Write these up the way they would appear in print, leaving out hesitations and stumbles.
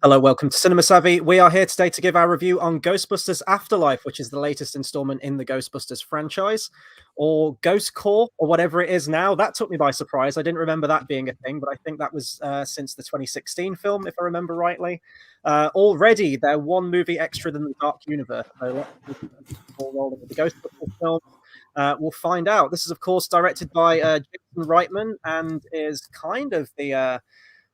Hello, welcome to Cinema Savvy. We are here today to give our review on Ghostbusters Afterlife, which is the latest installment in the Ghostbusters franchise, or Ghost Corps, or whatever it is now. That took me by surprise. I didn't remember that being a thing, but I think that was since the 2016 film, if I remember rightly. Already, they're one movie extra than the Dark Universe. So let's see if we can keep the ball rolling with the Ghostbusters film. We'll find out. This is, of course, directed by Jason Reitman and is kind of the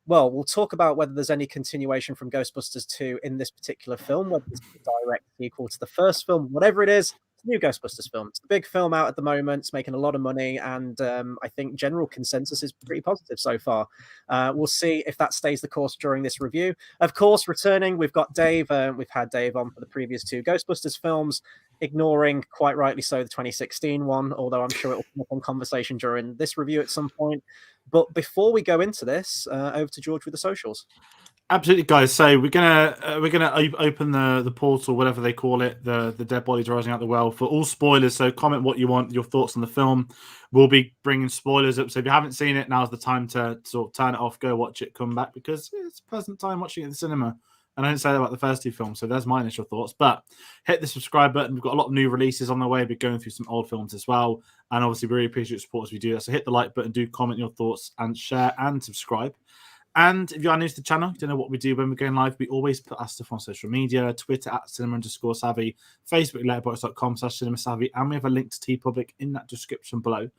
well, we'll talk about whether there's any continuation from Ghostbusters 2 in this particular film, whether it's a direct sequel to the first film, whatever it is, it's a new Ghostbusters film. It's a big film out at the moment. It's making a lot of money, and I think general consensus is pretty positive so far. We'll see if that stays the course during this review. Of course, returning, we've got Dave. We've had Dave on for the previous two Ghostbusters films, ignoring, quite rightly so, the 2016 one, although I'm sure it will come up on conversation during this review at some point. But before we go into this, over to George with the socials. Absolutely, guys. So we're gonna open the portal, whatever they call it, the dead bodies rising out the well, for all spoilers. So comment what you want, your thoughts on the film. We'll be bringing spoilers up. So if you haven't seen it, now's the time to sort of turn it off, go watch it, come back, because it's a pleasant time watching it in the cinema. And I didn't say that about the first two films, so there's my initial thoughts. But hit the subscribe button. We've got a lot of new releases on the way. We're going through some old films as well. And obviously, we really appreciate your support as we do that. So hit the like button, do comment your thoughts, and share and subscribe. And if you are new to the channel, you don't know what we do when we're going live, we always put our stuff on social media, Twitter at cinema_savvy, Facebook letterboxd.com/cinemasavvy, and we have a link to TeePublic in that description below.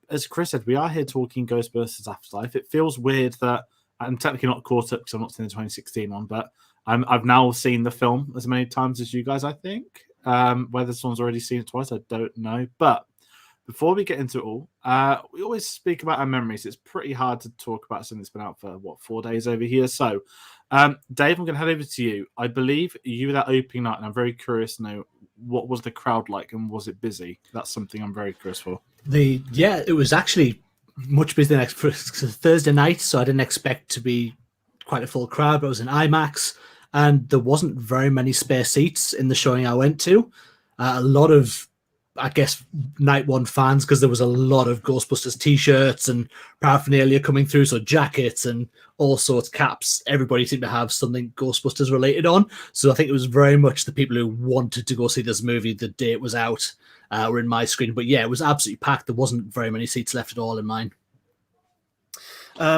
As Chris said, we are here talking Ghostbusters Afterlife. It feels weird that I'm technically not caught up because I'm not seeing the 2016 one, but I've now seen the film as many times as you guys, I think. Whether someone's already seen it twice, I don't know. But before we get into it all, we always speak about our memories. It's pretty hard to talk about something that's been out for, 4 days over here. So, Dave, I'm going to head over to you. I believe you were that opening night, and I'm very curious to know, what was the crowd like, and was it busy? That's something I'm very curious for. Yeah, it was actually much busier than Thursday night, so I didn't expect to be quite a full crowd, but it was in IMAX, and there wasn't very many spare seats in the showing I went to. A lot of, I guess, night one fans, because there was a lot of Ghostbusters t-shirts and paraphernalia coming through, so jackets and all sorts, caps. Everybody seemed to have something Ghostbusters related on. So I think it was very much the people who wanted to go see this movie the day it was out were in my screen. But yeah, it was absolutely packed. There wasn't very many seats left at all in mine.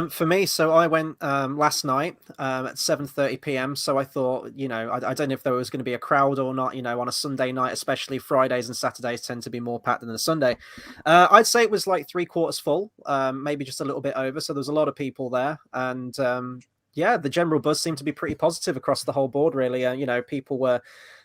For me, so I went last night at 7:30 p.m. So I thought, I don't know if there was going to be a crowd or not, on a Sunday night, especially Fridays and Saturdays tend to be more packed than a Sunday. I'd say it was like 3/4 full, maybe just a little bit over. So there was a lot of people there. And yeah, the general buzz seemed to be pretty positive across the whole board, really. People were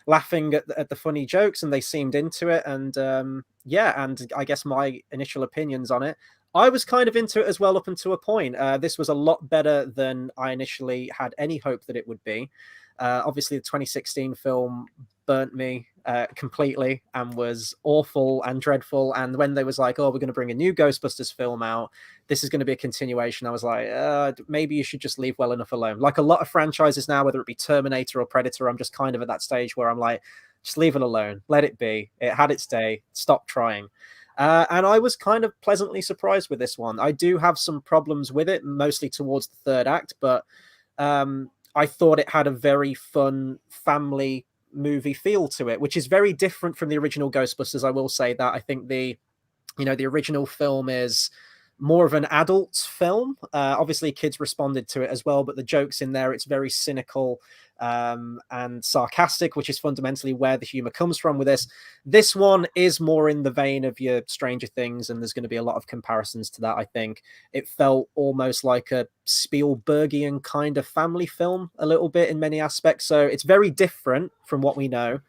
laughing at the funny jokes and they seemed into it. And yeah, and I guess my initial opinions on it, I was kind of into it as well up until a point. This was a lot better than I initially had any hope that it would be. Obviously, the 2016 film burnt me completely and was awful and dreadful. And when they was like, oh, we're going to bring a new Ghostbusters film out, this is going to be a continuation, I was like, maybe you should just leave well enough alone. Like a lot of franchises now, whether it be Terminator or Predator, I'm just kind of at that stage where I'm like, just leave it alone. Let it be. It had its day. Stop trying. And I was kind of pleasantly surprised with this one. I do have some problems with it, mostly towards the third act, but I thought it had a very fun family movie feel to it, which is very different from the original Ghostbusters. I will say that. I think the original film is more of an adult film. Obviously, kids responded to it as well, but the jokes in there, it's very cynical and sarcastic, which is fundamentally where the humor comes from with this. This one is more in the vein of your Stranger Things, and there's going to be a lot of comparisons to that, I think. It felt almost like a Spielbergian kind of family film a little bit in many aspects, so it's very different from what we know,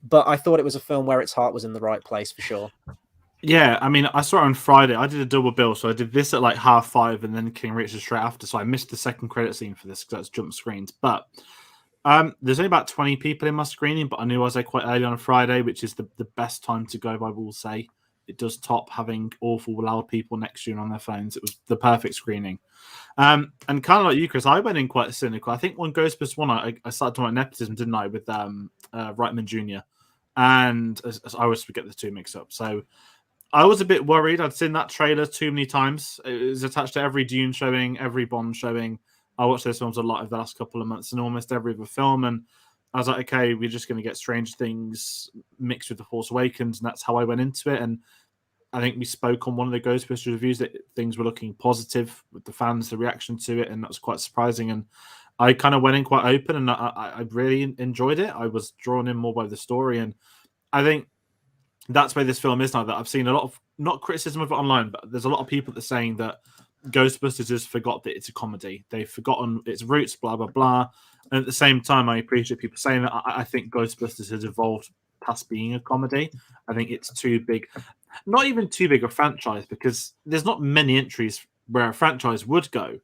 but I thought it was a film where its heart was in the right place for sure. Yeah, I mean, I saw it on Friday. I did a double bill, so I did this at like 5:30 and then King Richard straight after, so I missed the second credit scene for this because that's jump screens. But there's only about 20 people in my screening, but I knew I was there quite early on a Friday, which is the best time to go, I will say. It does top having awful loud people next to you and on their phones. It was the perfect screening. And kind of like you, Chris, I went in quite cynical. I think when Ghostbusters 1, I started talking about nepotism, didn't I, with Reitman Jr. And I always forget the two mix up. So I was a bit worried. I'd seen that trailer too many times. It was attached to every Dune showing, every Bond showing. I watched those films a lot over the last couple of months, and almost every other film. And I was like, okay, we're just going to get Strange Things mixed with The Force Awakens, and that's how I went into it. And I think we spoke on one of the Ghostbusters reviews that things were looking positive with the fans, the reaction to it, and that was quite surprising. And I kind of went in quite open, and I really enjoyed it. I was drawn in more by the story, and I think that's where this film is now. That I've seen a lot of, not criticism of it online, but there's a lot of people that are saying that Ghostbusters has forgot that it's a comedy. They've forgotten its roots, blah, blah, blah. And at the same time, I appreciate people saying that. I think Ghostbusters has evolved past being a comedy. I think it's too big. Not even too big a franchise, because there's not many entries where a franchise would go.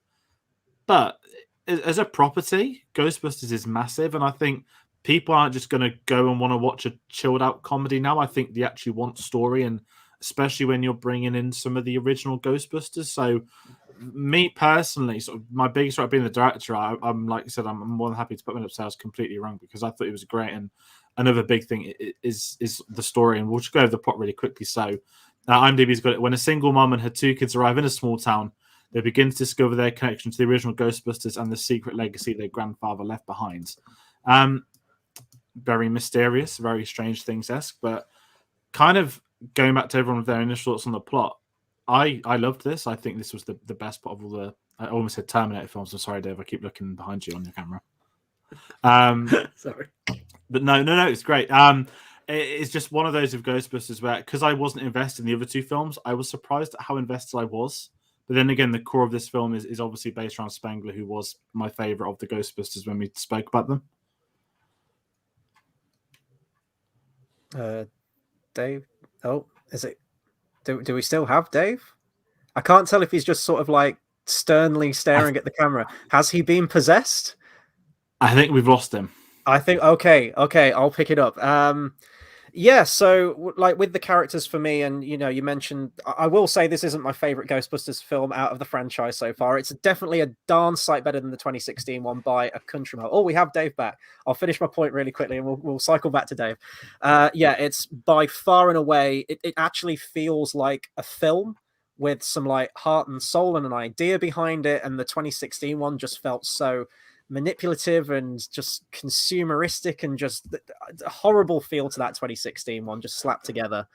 But as a property, Ghostbusters is massive. And I think people aren't just going to go and want to watch a chilled out comedy now. I think they actually want story, and especially when you're bringing in some of the original Ghostbusters. So me personally, sort of my biggest right being the director, I'm like I said, I'm more than happy to put my up. I was completely wrong, because I thought it was great. And another big thing is the story, and we'll just go over the plot really quickly. So IMDb's got it. When a single mom and her 2 kids arrive in a small town, they begin to discover their connection to the original Ghostbusters and the secret legacy their grandfather left behind. Very mysterious, very Strange Things-esque, but kind of going back to everyone with their initial thoughts on the plot, I loved this. I think this was the best part of all the, I almost said Terminator films. I'm sorry, Dave. I keep looking behind you on your camera. Sorry. But no, it's great. It's just one of those of Ghostbusters where, because I wasn't invested in the other 2 films, I was surprised at how invested I was. But then again, the core of this film is obviously based around Spengler, who was my favorite of the Ghostbusters when we spoke about them. Dave? Oh, is it? Do we still have Dave? I can't tell if he's just sort of like sternly staring at the camera. Has he been possessed? I think we've lost him. I think okay, I'll pick it up. Yeah, so like with the characters for me, and you mentioned, I will say this isn't my favorite Ghostbusters film out of the franchise so far. It's definitely a darn sight better than the 2016 one by a country mile. Oh, we have Dave back. I'll finish my point really quickly, and we'll cycle back to Dave. Yeah, it's by far and away, it actually feels like a film with some like heart and soul and an idea behind it, and the 2016 one just felt so manipulative and just consumeristic, and just a horrible feel to that 2016 one just slapped together.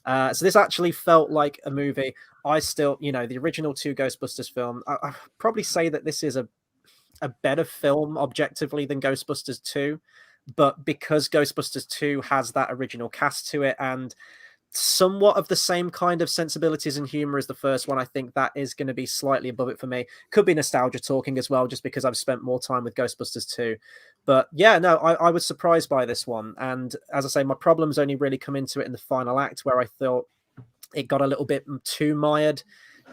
So this actually felt like a movie. I still, the original 2 Ghostbusters film, I probably say that this is a better film objectively than Ghostbusters 2, but because Ghostbusters 2 has that original cast to it and somewhat of the same kind of sensibilities and humor as the first one, I think that is going to be slightly above it for me. Could be nostalgia talking as well, just because I've spent more time with Ghostbusters 2. But yeah, no, I was surprised by this one. And as I say, my problems only really come into it in the final act, where I thought it got a little bit too mired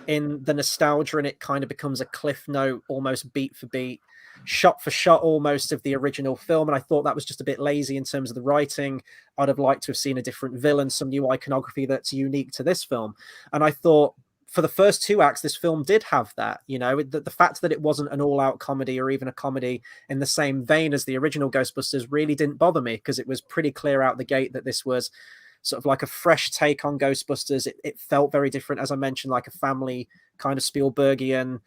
in the nostalgia, and it kind of becomes a cliff note, almost beat for beat, shot for shot almost of the original film. And I thought that was just a bit lazy in terms of the writing. I'd have liked to have seen a different villain, some new iconography that's unique to this film. And I thought for the first 2 acts, this film did have that. The fact that it wasn't an all-out comedy or even a comedy in the same vein as the original Ghostbusters really didn't bother me, because it was pretty clear out the gate that this was sort of like a fresh take on Ghostbusters. It felt very different, as I mentioned, like a family kind of Spielbergian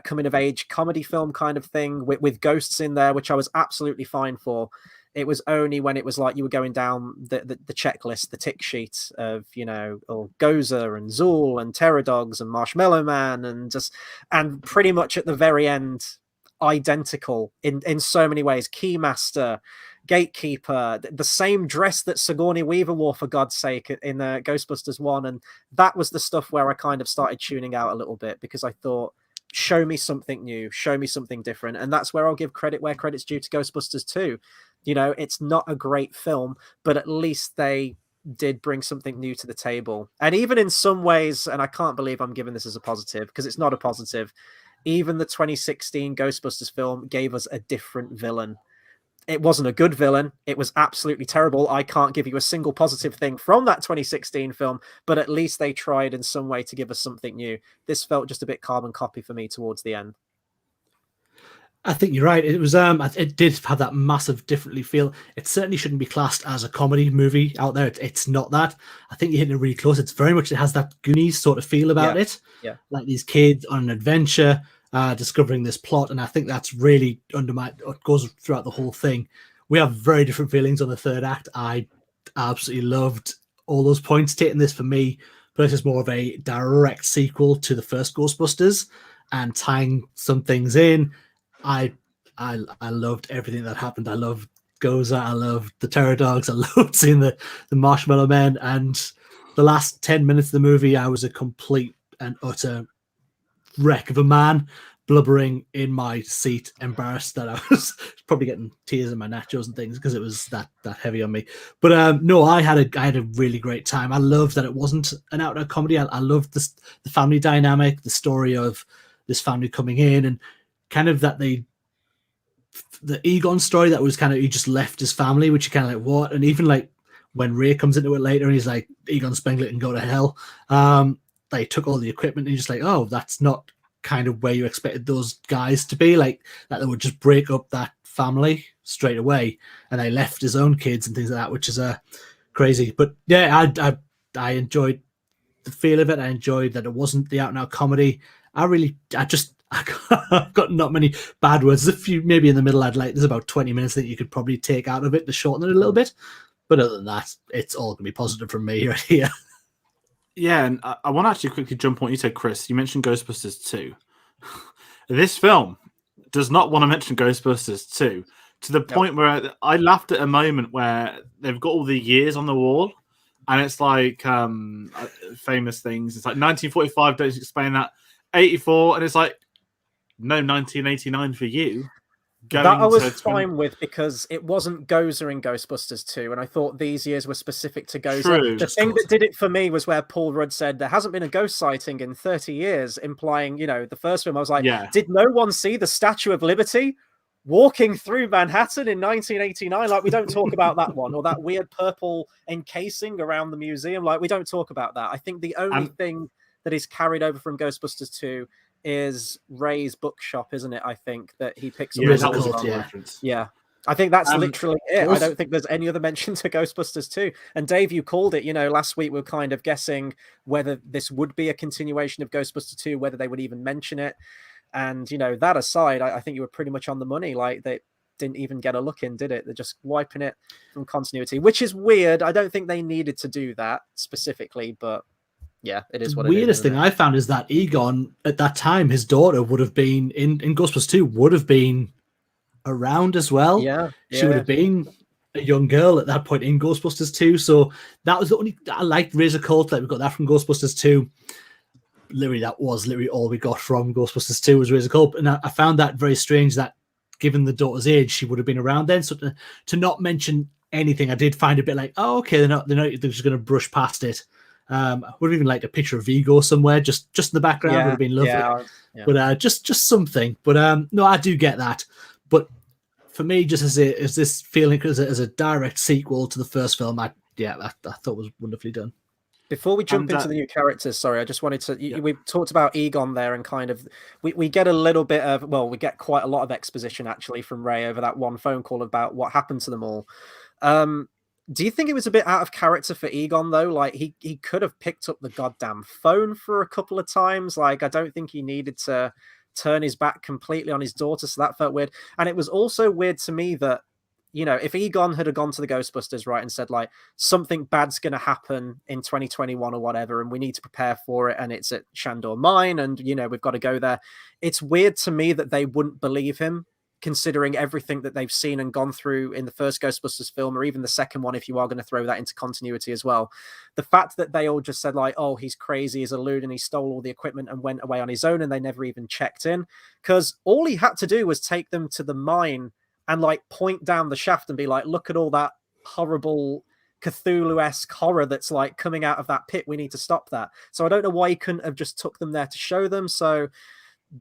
coming of age comedy film kind of thing with ghosts in there, which I was absolutely fine for. It was only when it was like you were going down the checklist, the tick sheet of, Gozer and Zool and Terror Dogs and Marshmallow Man, and pretty much at the very end, identical in so many ways. Keymaster, Gatekeeper, the same dress that Sigourney Weaver wore, for God's sake, in Ghostbusters 1. And that was the stuff where I kind of started tuning out a little bit, because I thought, show me something new, show me something different. And that's where I'll give credit where credit's due to Ghostbusters 2. It's not a great film, but at least they did bring something new to the table. And even in some ways, and I can't believe I'm giving this as a positive, because it's not a positive, even the 2016 Ghostbusters film gave us a different villain. It wasn't a good villain. It was absolutely terrible. I can't give you a single positive thing from that 2016 film, but at least they tried in some way to give us something new. This felt just a bit carbon copy for me towards the end. I think you're right. It was it did have that massive differently feel. It certainly shouldn't be classed as a comedy movie out there. It's not that. I think you're hitting it really close. It's very much, it has that Goonies sort of feel about it. Yeah. Like these kids on an adventure. discovering this plot, and I think that's really goes throughout the whole thing. We have very different feelings on the third act. I absolutely loved all those points taken. This for me, but it's more of a direct sequel to the first Ghostbusters and tying some things in. I loved everything that happened. I loved Goza. I loved the Terror Dogs. I loved seeing the Marshmallow Men. And the last 10 minutes of the movie, I was a complete and utter wreck of a man, blubbering in my seat, embarrassed that I was probably getting tears in my nachos and things because it was that heavy on me. But no, I had a really great time. I loved that it wasn't an out comedy. I loved the family dynamic, the story of this family coming in, and kind of that the Egon story that was kind of, he just left his family, which you kind of like, what? And even like when Ray comes into it later and he's like, Egon Spengler can go to hell. They took all the equipment and you're just like, oh, that's not kind of where you expected those guys to be, like that they would just break up that family straight away, and they left his own kids and things like that, which is crazy. But yeah, I enjoyed the feel of it. I enjoyed that it wasn't the out and out comedy. I've got not many bad words. There's a few maybe in the middle. There's about 20 minutes that you could probably take out of it to shorten it a little bit. But other than that, it's all gonna be positive from me right here. Yeah, and I want to actually quickly jump on what you said, Chris. You mentioned Ghostbusters 2. This film does not want to mention Ghostbusters 2 to the point where I laughed at a moment where they've got all the years on the wall, and it's like famous things. It's like 1945, don't explain that. 84, and it's like, no, 1989 for you. That I was fine with because it wasn't Gozer in Ghostbusters 2, and I thought these years were specific to Gozer. True. The thing that did it for me was where Paul Rudd said there hasn't been a ghost sighting in 30 years, implying, the first film. I was like, Did no one see the Statue of Liberty walking through Manhattan in 1989? Like, we don't talk about that one, or that weird purple encasing around the museum. Like, we don't talk about that. I think the only thing that is carried over from Ghostbusters 2 is Ray's bookshop, isn't it? I think that he picks up. Yeah. I think that's literally it. I don't think there's any other mention to Ghostbusters 2. And Dave, you called it, last week we were kind of guessing whether this would be a continuation of Ghostbusters 2, whether they would even mention it. And, that aside, I think you were pretty much on the money. Like, they didn't even get a look in, did it? They're just wiping it from continuity, which is weird. I don't think they needed to do that specifically, but yeah, it is what it is. The weirdest thing I found is that Egon, at that time, his daughter would have been in Ghostbusters 2, would have been around as well. Yeah. She would have been a young girl at that point in Ghostbusters 2. So that was the only, I liked Razor Cult. Like, we got that from Ghostbusters 2. That was literally all we got from Ghostbusters 2 was Razor Cult. And I found that very strange that given the daughter's age, she would have been around then. So to not mention anything, I did find a bit like, oh, okay, they're just going to brush past it. I would have even liked a picture of Vigo somewhere, just in the background. Would have been lovely. Yeah. But just something. But no, I do get that. But for me, just as this feeling as a direct sequel to the first film, I thought was wonderfully done. Before we jump into the new characters, sorry, I just wanted to. We talked about Egon there, and kind of we get a little bit of, we get quite a lot of exposition actually from Ray over that one phone call about what happened to them all. Do you think it was a bit out of character for Egon, though? Like, he could have picked up the goddamn phone for a couple of times. Like, I don't think he needed to turn his back completely on his daughter, so that felt weird. And it was also weird to me that, if Egon had gone to the Ghostbusters, right, and said, like, something bad's going to happen in 2021 or whatever, and we need to prepare for it, and it's at Shandor Mine, and, we've got to go there. It's weird to me that they wouldn't believe him, considering everything that they've seen and gone through in the first Ghostbusters film, or even the second one, if you are going to throw that into continuity as well. The fact that they all just said, like, oh, he's crazy, he's a loon, and he stole all the equipment and went away on his own, and they never even checked in, because all he had to do was take them to the mine and, like, point down the shaft and be like, look at all that horrible Cthulhu-esque horror that's, like, coming out of that pit. We need to stop that. So I don't know why he couldn't have just took them there to show them. So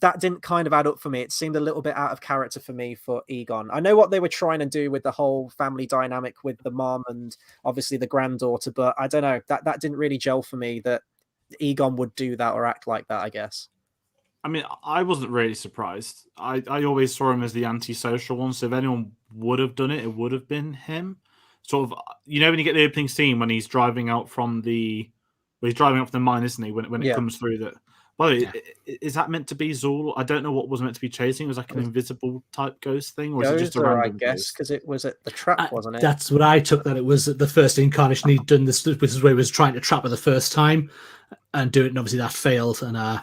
that didn't kind of add up for me. It seemed a little bit out of character for me for Egon. I know what they were trying to do with the whole family dynamic with the mom and obviously the granddaughter, but I don't know, that didn't really gel for me that Egon would do that or act like that, I guess. I mean, I wasn't really surprised. I always saw him as the antisocial one, so if anyone would have done it, it would have been him. Sort of, when you get the opening scene when he's driving out from the mine, isn't he? When it comes through that. By the way, is that meant to be Zool? I don't know what was meant to be chasing. It was like an invisible type ghost thing, or is it just a Gozer, random I guess, ghost? because it was at the trap, wasn't it? That's what I took, that it was the first incarnation he'd done this, which is where he was trying to trap her the first time and do it, and obviously that failed, and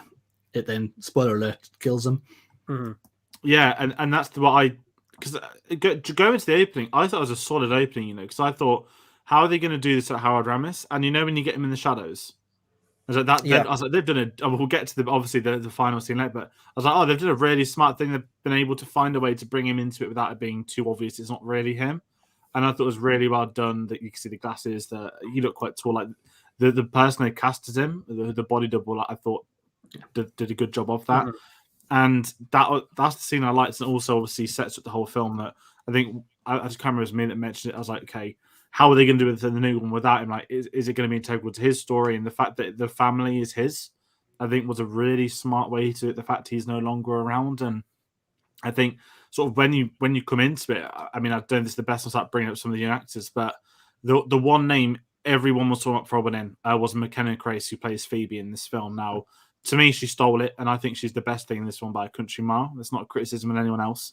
it then, spoiler alert, kills him. Mhm. Yeah, and that's what I, because to go into the opening, I thought it was a solid opening, because I thought, how are they going to do this at Howard Ramis? And when you get him in the shadows, I was like that. Yeah. I was like, they've done a. We'll get to obviously the final scene later, but I was like, oh, they've done a really smart thing. They've been able to find a way to bring him into it without it being too obvious. It's not really him, and I thought it was really well done. That you can see the glasses. That he looked quite tall. Like the person they casted him, the body double. Like, I thought did a good job of that. Mhm. And that's the scene I liked, and also obviously sets up the whole film. That I think I just can't remember, it was me that mentioned it. I was like, okay, how are they going to do it in the new one without him? Like, is it going to be integral to his story? And the fact that the family is his, I think, was a really smart way to it. The fact he's no longer around, and I think sort of when you come into it, I mean, I don't think this is the best. I'll start bringing up some of the young actors, but the one name everyone was talking about for Robin in was McKenna Grace, who plays Phoebe in this film. Now, to me, she stole it, and I think she's the best thing in this one by a country mile. That's not a criticism of anyone else.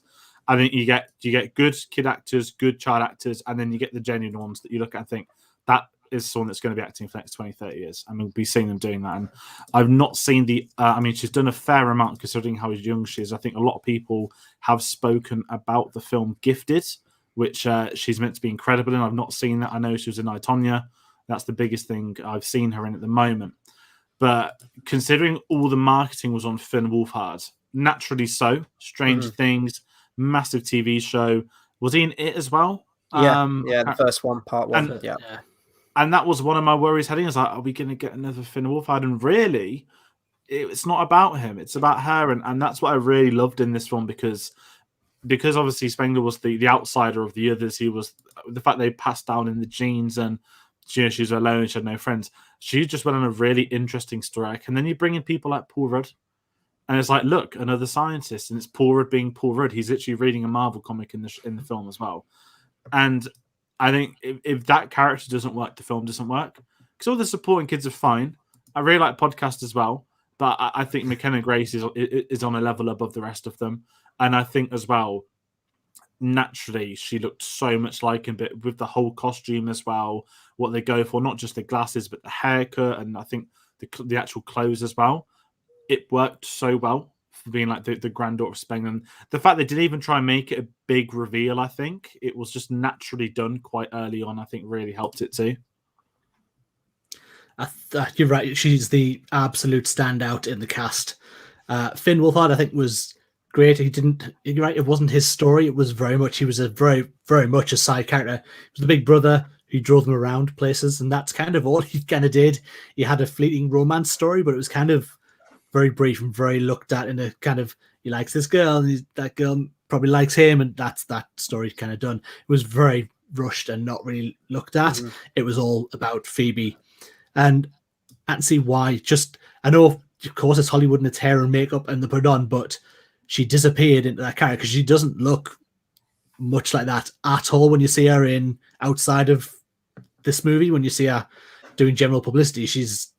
I think you get good kid actors, good child actors, and then you get the genuine ones that you look at and think, that is someone that's going to be acting for the next 20, 30 years. And we'll be seeing them doing that. And I've not seen I mean, she's done a fair amount considering how young she is. I think a lot of people have spoken about the film Gifted, which she's meant to be incredible in. I've not seen that. I know she was in I, Tonya. That's the biggest thing I've seen her in at the moment. But considering all the marketing was on Finn Wolfhard, naturally so, Stranger Things, massive TV show. Was he in it as well? Yeah, the first one, part one. And, yeah. And that was one of my worries heading. I was like, are we going to get another Finn Wolfhard? And really, it's not about him. It's about her. And that's what I really loved in this one, because obviously Spengler was the outsider of the others. He was the fact they passed down in the genes, and she was alone. She had no friends. She just went on a really interesting story arc. And then you bring in people like Paul Rudd. And it's like, look, another scientist, and it's Paul Rudd being Paul Rudd. He's literally reading a Marvel comic in the film as well. And I think if that character doesn't work, the film doesn't work. Because all the supporting kids are fine. I really like podcast as well, but I think McKenna Grace is on a level above the rest of them. And I think as well, naturally, she looked so much like him, but with the whole costume as well, what they go for, not just the glasses, but the haircut, and I think the actual clothes as well. It worked so well for being like the granddaughter of Spengler. And the fact they didn't even try and make it a big reveal, I think it was just naturally done quite early on. I think really helped it too. You're right. She's the absolute standout in the cast. Finn Wolfhard, I think, was great. You're right. It wasn't his story. It was he was a very, very much a side character. He was the big brother who drove them around places, and that's kind of all he kind of did. He had a fleeting romance story, but it was kind of very brief and very looked at in a kind of, he likes this girl, and that girl probably likes him, and that's that story kind of done. It was very rushed and not really looked at. It was all about Phoebe, and I can see why. I know, of course, it's Hollywood and it's hair and makeup and the put on, but she disappeared into that character because she doesn't look much like that at all when you see her in outside of this movie. When you see her doing general publicity, she's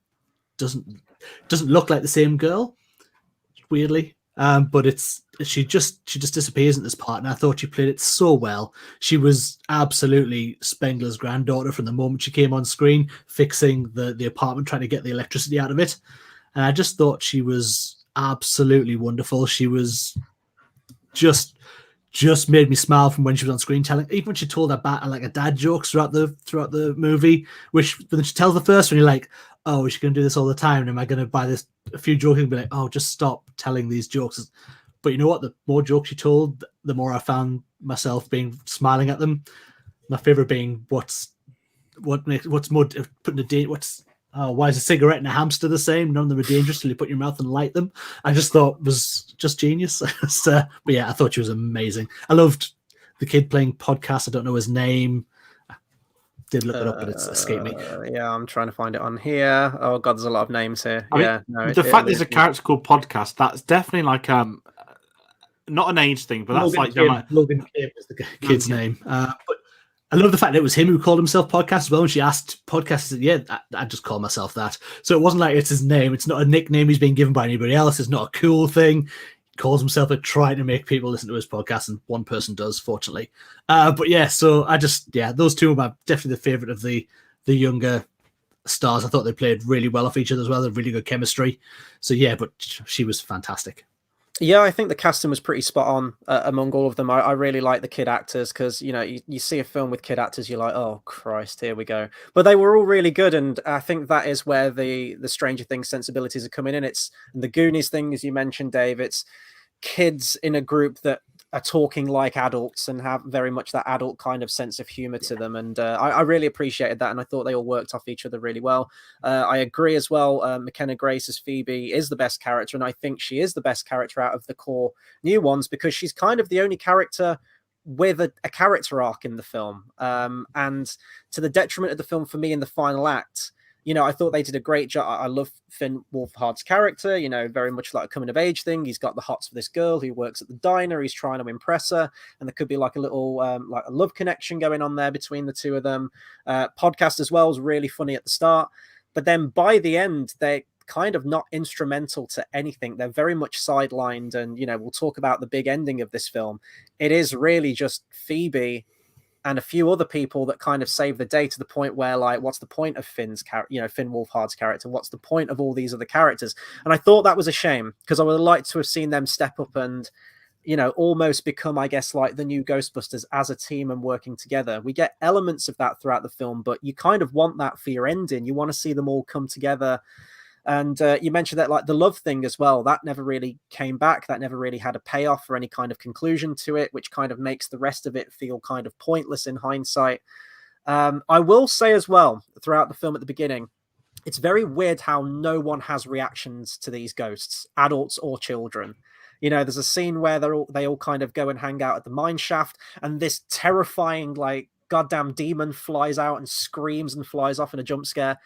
doesn't look like the same girl, weirdly. But she just disappears in this part, and I thought she played it so well. She was absolutely Spengler's granddaughter from the moment she came on screen, fixing the apartment, trying to get the electricity out of it. And I just thought she was absolutely wonderful. She was just made me smile from when she was on screen, even when she told her dad jokes throughout the movie, which when she tells the first one, you're like, oh, is she going to do this all the time? And am I going to buy this a few jokes and be like, oh, just stop telling these jokes? But you know what? The more jokes she told, the more I found myself smiling at them. My favorite being what's more putting a date. Why is a cigarette and a hamster the same? None of them are dangerous till you put your mouth and light them. I just thought was just genius. But yeah, I thought she was amazing. I loved the kid playing podcast. I don't know his name. Did look it up, but it's escaped me. Yeah, I'm trying to find it on here. Oh god, there's a lot of names here. The fact there's a character called Podcast, that's definitely like not an age thing, but that's Logan Kim is the kid's name. But I love the fact that it was him who called himself Podcast as well. When she asked Podcast, yeah, I just call myself that. So it wasn't like it's his name. It's not a nickname he's being given by anybody else. It's not a cool thing. He calls himself it, trying to make people listen to his podcast, and one person does, fortunately. But yeah, so those two are definitely the favorite of the younger stars. I thought they played really well off each other as well. They had really good chemistry. So yeah, but she was fantastic. Yeah, I think the casting was pretty spot on among all of them. I really like the kid actors because, you see a film with kid actors, you're like, oh, Christ, here we go. But they were all really good. And I think that is where the Stranger Things sensibilities are coming in. It's the Goonies thing, as you mentioned, Dave. It's kids in a group that are talking like adults and have very much that adult kind of sense of humor to them. And I really appreciated that. And I thought they all worked off each other really well. I agree as well. McKenna Grace as Phoebe is the best character. And I think she is the best character out of the core new ones because she's kind of the only character with a character arc in the film. And to the detriment of the film for me in the final act, I thought they did a great job. I love Finn Wolfhard's character, very much like a coming of age thing. He's got the hots for this girl who works at the diner. He's trying to impress her. And there could be like a little, like a love connection going on there between the two of them. Podcast as well was really funny at the start. But then by the end, they're kind of not instrumental to anything. They're very much sidelined. And, we'll talk about the big ending of this film. It is really just Phoebe and a few other people that kind of save the day to the point where, like, what's the point of Finn's character, Finn Wolfhard's character? What's the point of all these other characters? And I thought that was a shame because I would have liked to have seen them step up and, almost become, I guess, like the new Ghostbusters as a team and working together. We get elements of that throughout the film, but you kind of want that for your ending. You want to see them all come together. And you mentioned that, like, the love thing as well, that never really came back. That never really had a payoff or any kind of conclusion to it, which kind of makes the rest of it feel kind of pointless in hindsight. I will say as well, throughout the film at the beginning, it's very weird how no one has reactions to these ghosts, adults or children. There's a scene where they all kind of go and hang out at the mine shaft, and this terrifying, like, goddamn demon flies out and screams and flies off in a jump scare.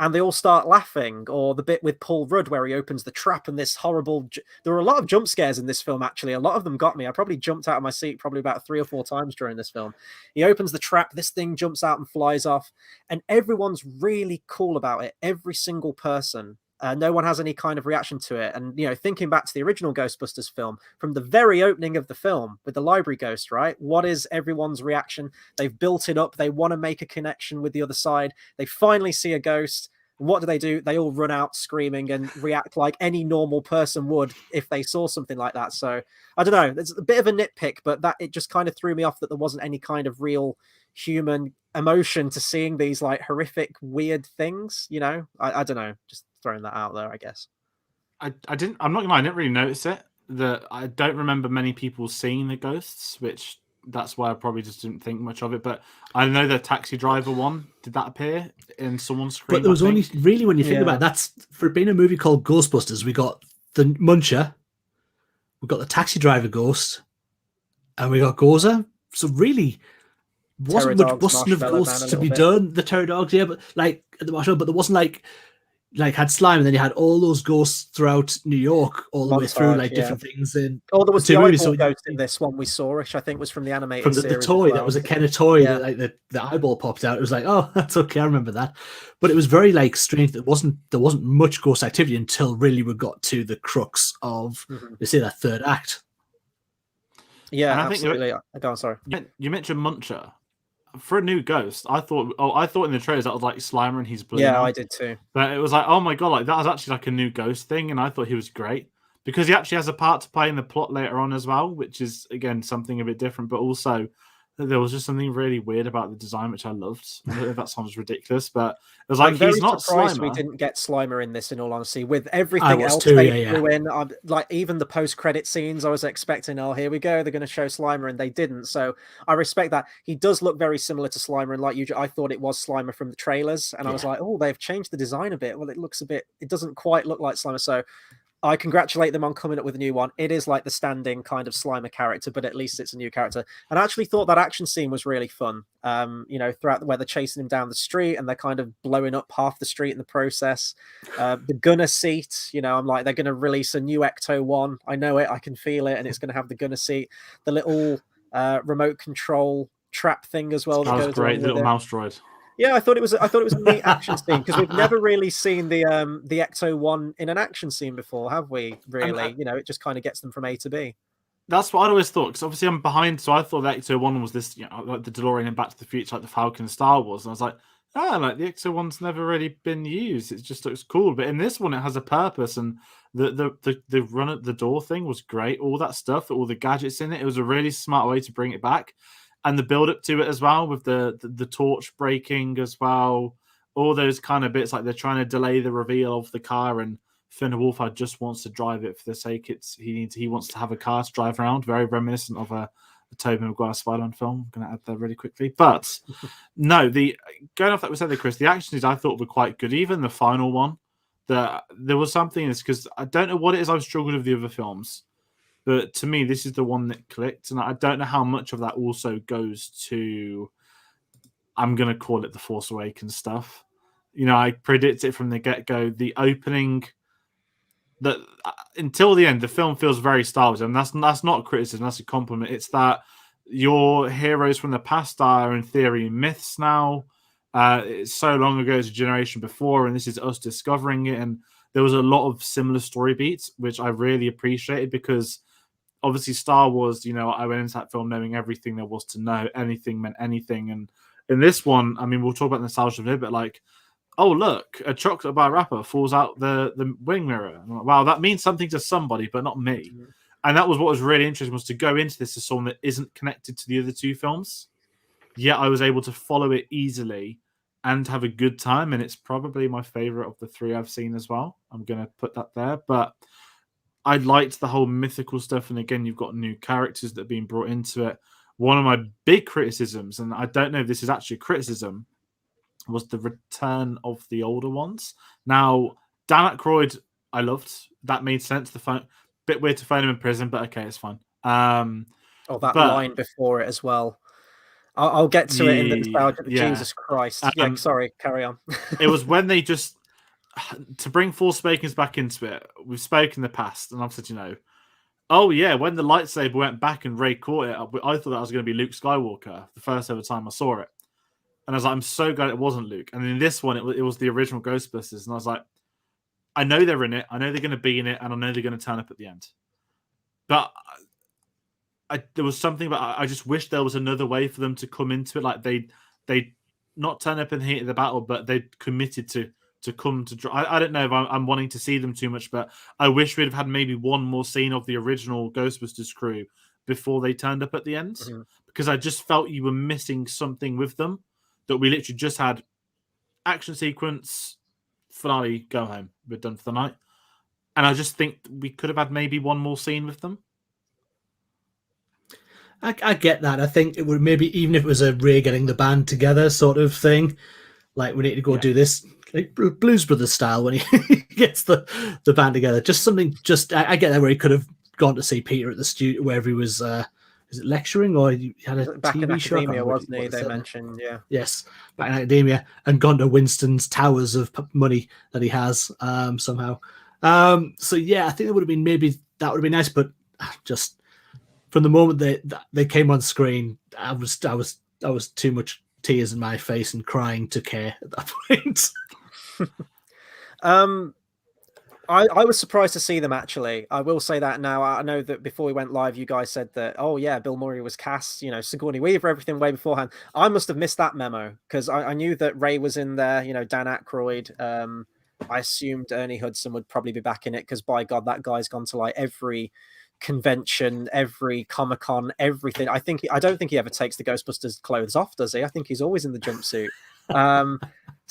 And they all start laughing, or the bit with Paul Rudd where he opens the trap and this horrible... There were a lot of jump scares in this film, actually. A lot of them got me. I probably jumped out of my seat probably about 3 or 4 times during this film. He opens the trap, this thing jumps out and flies off, and everyone's really cool about it. Every single person. No one has any kind of reaction to it. And, thinking back to the original Ghostbusters film, from the very opening of the film with the library ghost, right? What is everyone's reaction? They've built it up. They want to make a connection with the other side. They finally see a ghost. What do? They all run out screaming and react like any normal person would if they saw something like that. So I don't know. It's a bit of a nitpick, but that it just kind of threw me off that there wasn't any kind of real human emotion to seeing these like horrific, weird things. I don't know. Just throwing that out there, I guess. I'm not gonna lie, I didn't really notice it. I don't remember many people seeing the ghosts, which that's why I probably just didn't think much of it. But I know the taxi driver one, did that appear in someone's screen? But there was only really, when you think about it, that's for being a movie called Ghostbusters, we got the Muncher, we got the taxi driver ghost, and we got Gozer. So really wasn't much busting of ghosts to be done. The Terror Dogs, yeah, but like the marshmallow, but there wasn't like had slime, and then you had all those ghosts throughout New York, all the way through, like different things. In there was the eyeball ghost in this one we saw, which I think was from the animated from series. The toy that was a kind of toy that like the eyeball popped out. It was like, oh, that's okay, I remember that. But it was very like strange. There wasn't much ghost activity until really we got to the crux of let's say that third act. Yeah, absolutely. Go on, sorry. You mentioned Muncher. For a new ghost, I thought in the trailers that was like Slimer and he's blue. Yeah, now. I did too. But it was like, oh my god, like that was actually like a new ghost thing, and I thought he was great because he actually has a part to play in the plot later on as well, which is again something a bit different. But also, there was just something really weird about the design, which I loved. I don't know if that sounds ridiculous, but it was like he's not surprised Slimer. We didn't get Slimer in this. In all honesty, with everything else they threw in, like even the post-credit scenes, I was expecting, oh, here we go, they're going to show Slimer, and they didn't. So I respect that. He does look very similar to Slimer, and like you, I thought it was Slimer from the trailers, and I was like, oh, they've changed the design a bit. Well, it doesn't quite look like Slimer. So I congratulate them on coming up with a new one. It is like the standing kind of Slimer character, but at least it's a new character. And I actually thought that action scene was really fun. Throughout where they're chasing him down the street and they're kind of blowing up half the street in the process. The gunner seat, I'm like, they're going to release a new Ecto 1. I know it. I can feel it. And it's going to have the gunner seat. The little remote control trap thing as well that was goes great. along The with little it. mouse droid. Yeah, I thought it was a neat action scene because we've never really seen the Ecto One in an action scene before, have we? Really, it just kind of gets them from A to B. That's what I'd always thought, because obviously I'm behind, so I thought the Ecto-1 was this, like the DeLorean in Back to the Future, like the Falcon in Star Wars, and I was like, like the Ecto-1's never really been used. It just looks cool, but in this one, it has a purpose, and the run at the door thing was great. All that stuff, all the gadgets in it, it was a really smart way to bring it back, and the build up to it as well, with the torch breaking as well, all those kind of bits, like they're trying to delay the reveal of the car, and Finn Wolfhard just wants to drive it for the sake he wants to have a car to drive around, very reminiscent of a Tobey Maguire Spider-Man film. I'm going to add that really quickly. But no, going off that we said there, Chris, the action scenes I thought were quite good. Even the final one, there was something in this, because I don't know what it is I've struggled with the other films, but to me, this is the one that clicked. And I don't know how much of that also goes to, I'm going to call it the Force Awakens stuff. I predict it from the get-go. The opening, that until the end, the film feels very Star Wars, and that's not criticism, that's a compliment. It's that your heroes from the past are in theory myths now. It's so long ago, as a generation before, and this is us discovering it. And there was a lot of similar story beats, which I really appreciated, because obviously Star Wars, I went into that film knowing everything there was to know. Anything meant anything, and in this one, I mean, we'll talk about nostalgia in a bit, but like, oh, look, a chocolate bar wrapper falls out the wing mirror. Like, wow, that means something to somebody, but not me. Mm-hmm. And that was what was really interesting, was to go into this as someone that isn't connected to the other two films. Yet I was able to follow it easily and have a good time. And it's probably my favorite of the three I've seen as well. I'm going to put that there. But I liked the whole mythical stuff. And again, you've got new characters that are being brought into it. One of my big criticisms, and I don't know if this is actually a criticism, was the return of the older ones. Now, Dan Akroyd, I loved. That made sense. Bit weird to find him in prison, but okay, it's fine. That line before it as well. I'll get to it in the nostalgia. Yeah. Jesus Christ. Sorry, carry on. It was when they just, to bring Force Awakens back into it, we've spoken in the past, and I've said, oh yeah, when the lightsaber went back and Rey caught it, I thought that was going to be Luke Skywalker the first ever time I saw it. And I was like, I'm so glad it wasn't Luke. And in this one, it was the original Ghostbusters. And I was like, I know they're in it. I know they're going to be in it. And I know they're going to turn up at the end. But there was something about, I just wish there was another way for them to come into it. Like they not turn up in the heat of the battle, but they committed to come to. I don't know if I'm wanting to see them too much, but I wish we'd have had maybe one more scene of the original Ghostbusters crew before they turned up at the end. Mm-hmm. Because I just felt you were missing something with them. That we literally just had action sequence, finale, go home. We're done for the night. And I just think we could have had maybe one more scene with them. I get that. I think it would maybe, even if it was a Ray getting the band together sort of thing, like we need to go do this, like Blues Brothers style, when he gets the band together. Just something, I get that, where he could have gone to see Peter at the studio, wherever he was... is it lecturing, or he had a back TV in show? Academia, wasn't he? They mentioned, yeah. Yes, back in Academia, and gone to Winston's towers of money that he has somehow. So yeah, I think it would have been, maybe that would have been nice, but just from the moment they came on screen, I was too much tears in my face and crying to care at that point. I was surprised to see them, actually. I will say that now. I know that before we went live, you guys said that, oh yeah, Bill Murray was cast, Sigourney Weaver, everything way beforehand. I must have missed that memo, because I knew that Ray was in there, Dan Akroyd. I assumed Ernie Hudson would probably be back in it, because by God, that guy's gone to like every convention, every Comic-Con, everything. I don't think he ever takes the Ghostbusters clothes off, does he? I think he's always in the jumpsuit.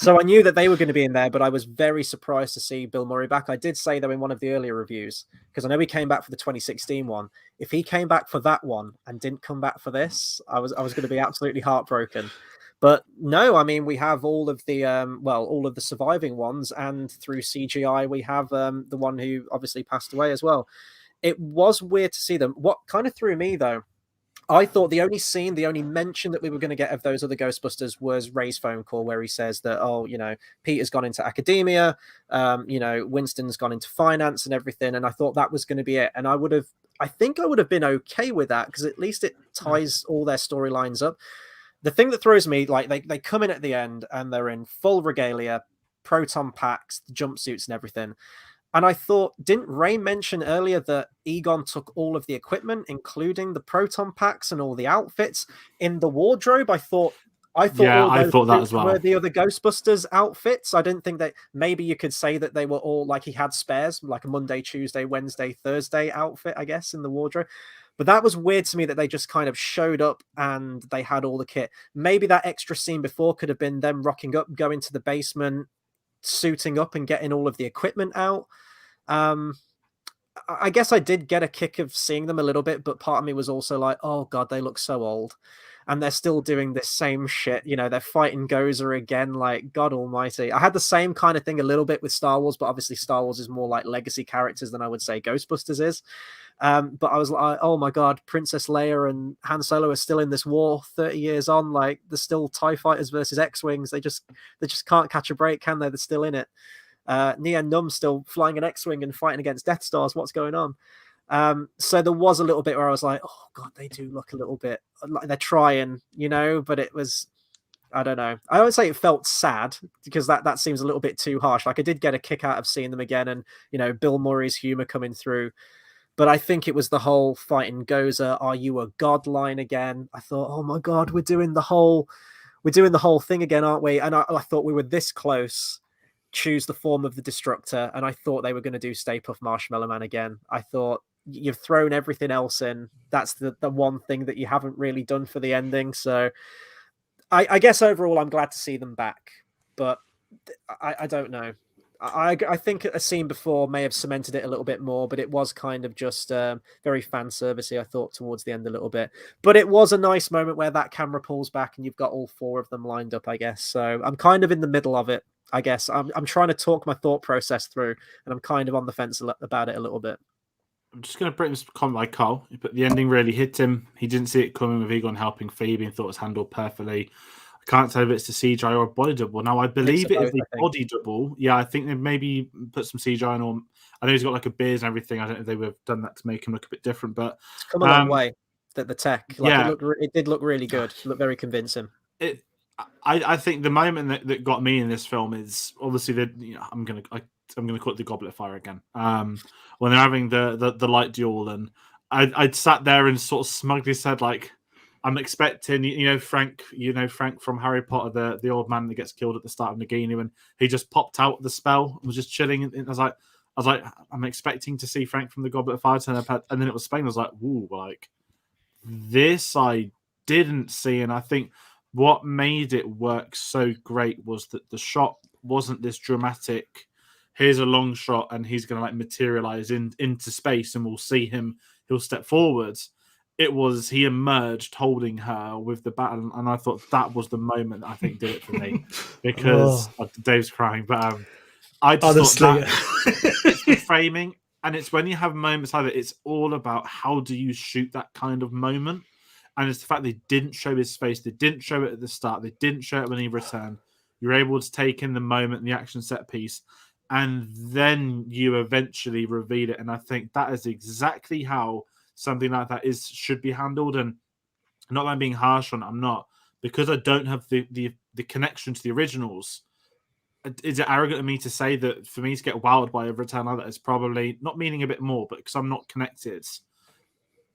So I knew that they were going to be in there, but I was very surprised to see Bill Murray back. I did say, though, in one of the earlier reviews, because I know he came back for the 2016 one. If he came back for that one and didn't come back for this, I was going to be absolutely heartbroken. But no, I mean, we have all of the all of the surviving ones, and through CGI we have the one who obviously passed away as well. It was weird to see them. What kind of threw me, though, I thought the only mention that we were going to get of those other Ghostbusters was Ray's phone call, where he says that, Peter's gone into academia, Winston's gone into finance and everything. And I thought that was going to be it. And I think I would have been okay with that, because at least it ties all their storylines up. The thing that throws me, like they come in at the end and they're in full regalia, proton packs, jumpsuits, and everything. And I thought, didn't Ray mention earlier that Egon took all of the equipment, including the proton packs and all the outfits, in the wardrobe? I thought Yeah, all I those thought that as suits well. were the other Ghostbusters outfits. I didn't think that maybe you could say that they were all like he had spares, like a Monday, Tuesday, Wednesday, Thursday outfit, I guess, in the wardrobe. But that was weird to me that they just kind of showed up and they had all the kit. Maybe that extra scene before could have been them rocking up, going to the basement, suiting up, and getting all of the equipment out. Um, I guess I did get a kick of seeing them a little bit, but part of me was also like, oh God, they look so old. And they're still doing this same shit. You know, they're fighting Gozer again, like, God almighty. I had the same kind of thing a little bit with Star Wars, but obviously Star Wars is more like legacy characters than I would say Ghostbusters is. But I was like, oh my God, Princess Leia and Han Solo are still in this war 30 years on. Like, they're still TIE fighters versus X-Wings. They just can't catch a break, can they? They're still in it. Nien Nun's still flying an X-Wing and fighting against Death Stars. What's going on? So there was a little bit where I was like, oh God, they do look a little bit like they're trying, but it was, I don't know. I would say it felt sad because that seems a little bit too harsh. Like I did get a kick out of seeing them again and, Bill Murray's humor coming through. But I think it was the whole fighting Gozer, are you a god line again? I thought, oh my God, we're doing the whole thing again, aren't we? And I thought we were this close. Choose the form of the Destructor, and I thought they were going to do Stay Puft Marshmallow Man again. I thought you've thrown everything else in. That's the one thing that you haven't really done for the ending. So I guess overall, I'm glad to see them back, but I don't know. I think a scene before may have cemented it a little bit more, but it was kind of just very fan servicey, I thought, towards the end a little bit. But it was a nice moment where that camera pulls back and you've got all four of them lined up, I guess. So I'm kind of in the middle of it, I guess. I'm trying to talk my thought process through, and I'm kind of on the fence about it a little bit. I'm just going to bring this comment by Cole. But the ending really hit him. He didn't see it coming with Egon helping Phoebe and thought it was handled perfectly. I can't tell if it's the CGI or a body double. Now, I believe it is the body double. Yeah, I think they've maybe put some CGI on, or I know he's got like a beard and everything. I don't know if they would have done that to make him look a bit different, but it's come a long way. The tech, yeah, it did look really good. It looked very convincing. I think the moment that got me in this film is obviously I'm gonna call it the Goblet of Fire again. When they're having the light duel, and I'd sat there and sort of smugly said, like, I'm expecting, Frank from Harry Potter, the old man that gets killed at the start of Nagini, and he just popped out the spell and was just chilling. And I was like, I'm expecting to see Frank from the Goblet of Fire turn up, and then it was Spain. I was like, ooh, like this I didn't see, and I think what made it work so great was that the shot wasn't this dramatic. Here's a long shot, and he's going to like materialize into space, and we'll see him. He'll step forwards. It was he emerged holding her with the baton, and I thought that was the moment that I think did it for me because Dave's crying, but I just thought that it's the framing, and it's when you have moments like that, it's all about how do you shoot that kind of moment. And it's the fact they didn't show his face. They didn't show it at the start. They didn't show it when he returned. You're able to take in the moment, the action set piece, and then you eventually reveal it. And I think that is exactly how something like that should be handled. And not that I'm being harsh on it, I'm not. Because I don't have the connection to the originals, is it arrogant of me to say that for me to get wowed by a return like that is probably not meaning a bit more, but because I'm not connected,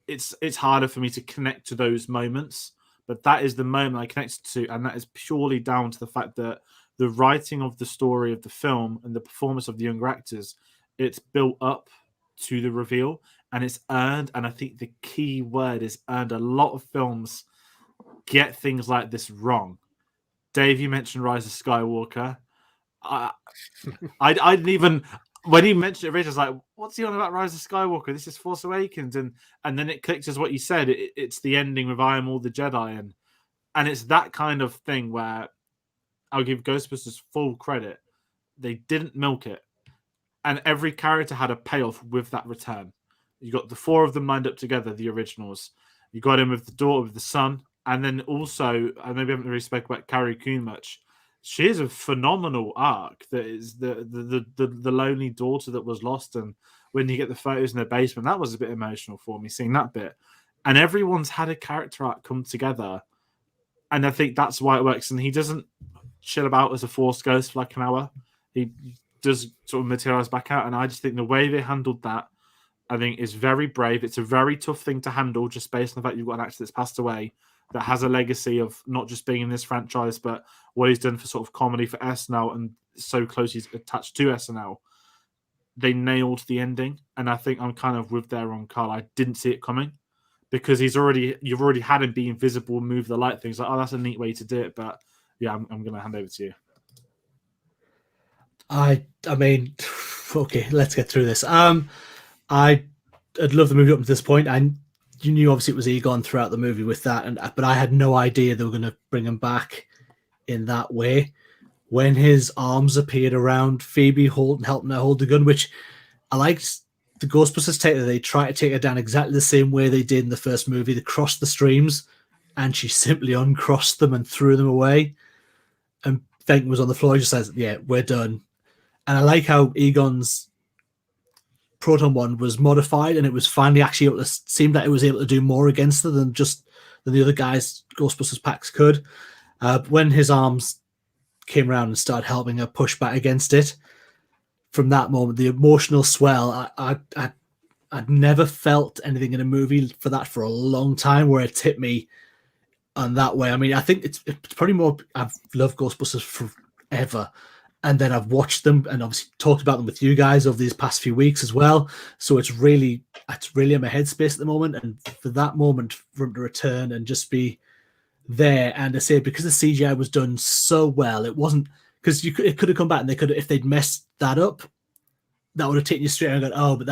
it's harder for me to connect to those moments. But that is the moment I connected to, and that is purely down to the fact that the writing of the story of the film and the performance of the younger actors, it's built up to the reveal, and it's earned. And I think the key word is earned. A lot of films get things like this wrong. Dave, you mentioned Rise of Skywalker. I didn't even... When he mentioned it, Rich was like, what's he on about Rise of Skywalker? This is Force Awakens. And then it clicked as what you said. It's the ending with I am all the Jedi. And it's that kind of thing where I'll give Ghostbusters full credit. They didn't milk it. And every character had a payoff with that return. You got the four of them lined up together, the originals. You got him with the daughter, with the son. And then also, I maybe haven't really spoken about Carrie Coon much. She is a phenomenal arc. That is the lonely daughter that was lost, and when you get the photos in the basement, that was a bit emotional for me seeing that bit. And everyone's had a character arc come together, And I think that's why it works. And he doesn't chill about as a Force ghost for like an hour. He does sort of materialize back out. And I just think the way they handled that, I think, is very brave. It's a very tough thing to handle just based on the fact you've got an actor that's passed away that has a legacy of not just being in this franchise, but what he's done for sort of comedy for SNL and so close he's attached to SNL. They nailed the ending. And I think I'm kind of with there on Carl. I didn't see it coming because you've already had him be invisible, move the light things. Like, oh, that's a neat way to do it. But yeah, I'm going to hand over to you. I mean, okay, let's get through this. I'd love the movie up to this point. You knew obviously it was Egon throughout the movie with that, but I had no idea they were going to bring him back in that way. When his arms appeared around Phoebe helping her hold the gun, which I liked the Ghostbusters take that they try to take her down exactly the same way they did in the first movie. They crossed the streams, and she simply uncrossed them and threw them away. And Fenton was on the floor. He just says, "Yeah, we're done." And I like how Egon's Proton one was modified, and it was finally actually able to seem that it was able to do more against her than the other guys Ghostbusters packs could. When his arms came around and started helping her push back against it, from that moment, the emotional swell, I'd never felt anything in a movie for a long time where it hit me on that way. I mean, I think it's probably more. I've loved Ghostbusters forever. And then I've watched them and obviously talked about them with you guys over these past few weeks as well. So it's really in my headspace at the moment. And for that moment, for him to return and just be there, and to say because the CGI was done so well, it wasn't because it could have come back and if they'd messed that up, that would have taken you straight and gone, oh, but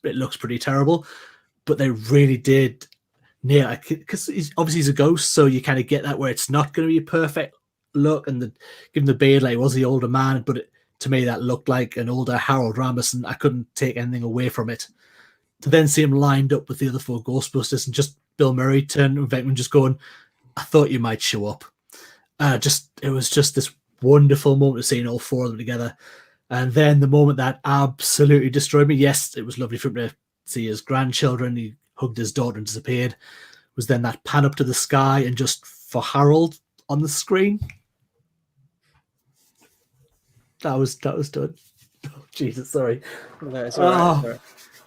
it looks pretty terrible. But they really did nail it because he's a ghost, so you kind of get that where it's not going to be perfect look, and given the beard, like he was the older man, but to me that looked like an older Harold Ramis, and I couldn't take anything away from it. To then see him lined up with the other four Ghostbusters and just Bill Murray turning to Venkman just going, I thought you might show up. It was just this wonderful moment of seeing all four of them together. And then the moment that absolutely destroyed me, yes, it was lovely for him to see his grandchildren. He hugged his daughter and disappeared. Was then that pan up to the sky and just for Harold on the screen. That was done. Oh, Jesus, sorry. No, it's all right. Sorry.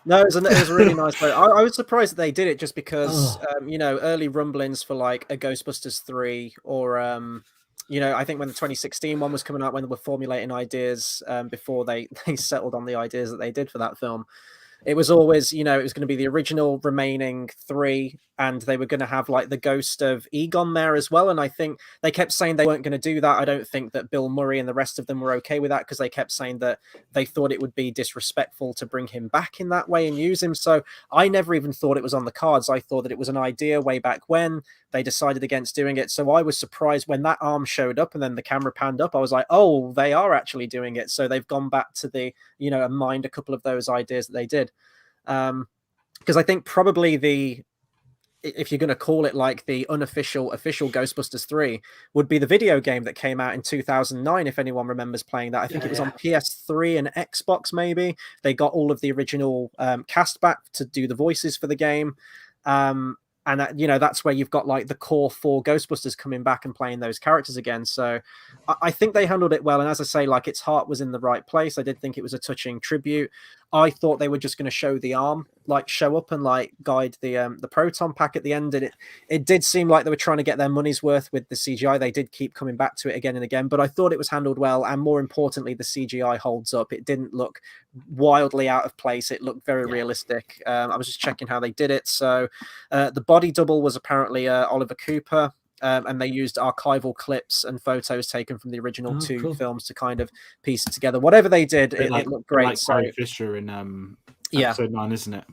No, it was a really nice boat. I was surprised that they did it just because, early rumblings for like a Ghostbusters 3 or, I think when the 2016 one was coming out, when they were formulating ideas before they settled on the ideas that they did for that film. It was always, it was going to be the original remaining 3, and they were going to have like the ghost of Egon there as well. And I think they kept saying they weren't going to do that. I don't think that Bill Murray and the rest of them were okay with that because they kept saying that they thought it would be disrespectful to bring him back in that way and use him. So I never even thought it was on the cards. I thought that it was an idea way back when they decided against doing it. So I was surprised when that arm showed up and then the camera panned up. I was like, oh, they are actually doing it. So they've gone back to the, and mined a couple of those ideas that they did. Because I think probably if you're going to call it like the official Ghostbusters 3 would be the video game that came out in 2009. If anyone remembers playing that, I think it was on PS3 and Xbox. Maybe they got all of the original cast back to do the voices for the game. And that's where you've got like the core 4 Ghostbusters coming back and playing those characters again. So I think they handled it well. And as I say, like its heart was in the right place. I did think it was a touching tribute. I thought they were just going to show the arm, like show up and like guide the proton pack at the end. And it did seem like they were trying to get their money's worth with the CGI. They did keep coming back to it again and again, but I thought it was handled well. And more importantly, the CGI holds up. It didn't look wildly out of place. It looked very realistic. I was just checking how they did it. So the body double was apparently Oliver Cooper. And they used archival clips and photos taken from the original 2 films to kind of piece it together. Whatever they did, it looked great. Like Carrie Fisher in episode 9, isn't it?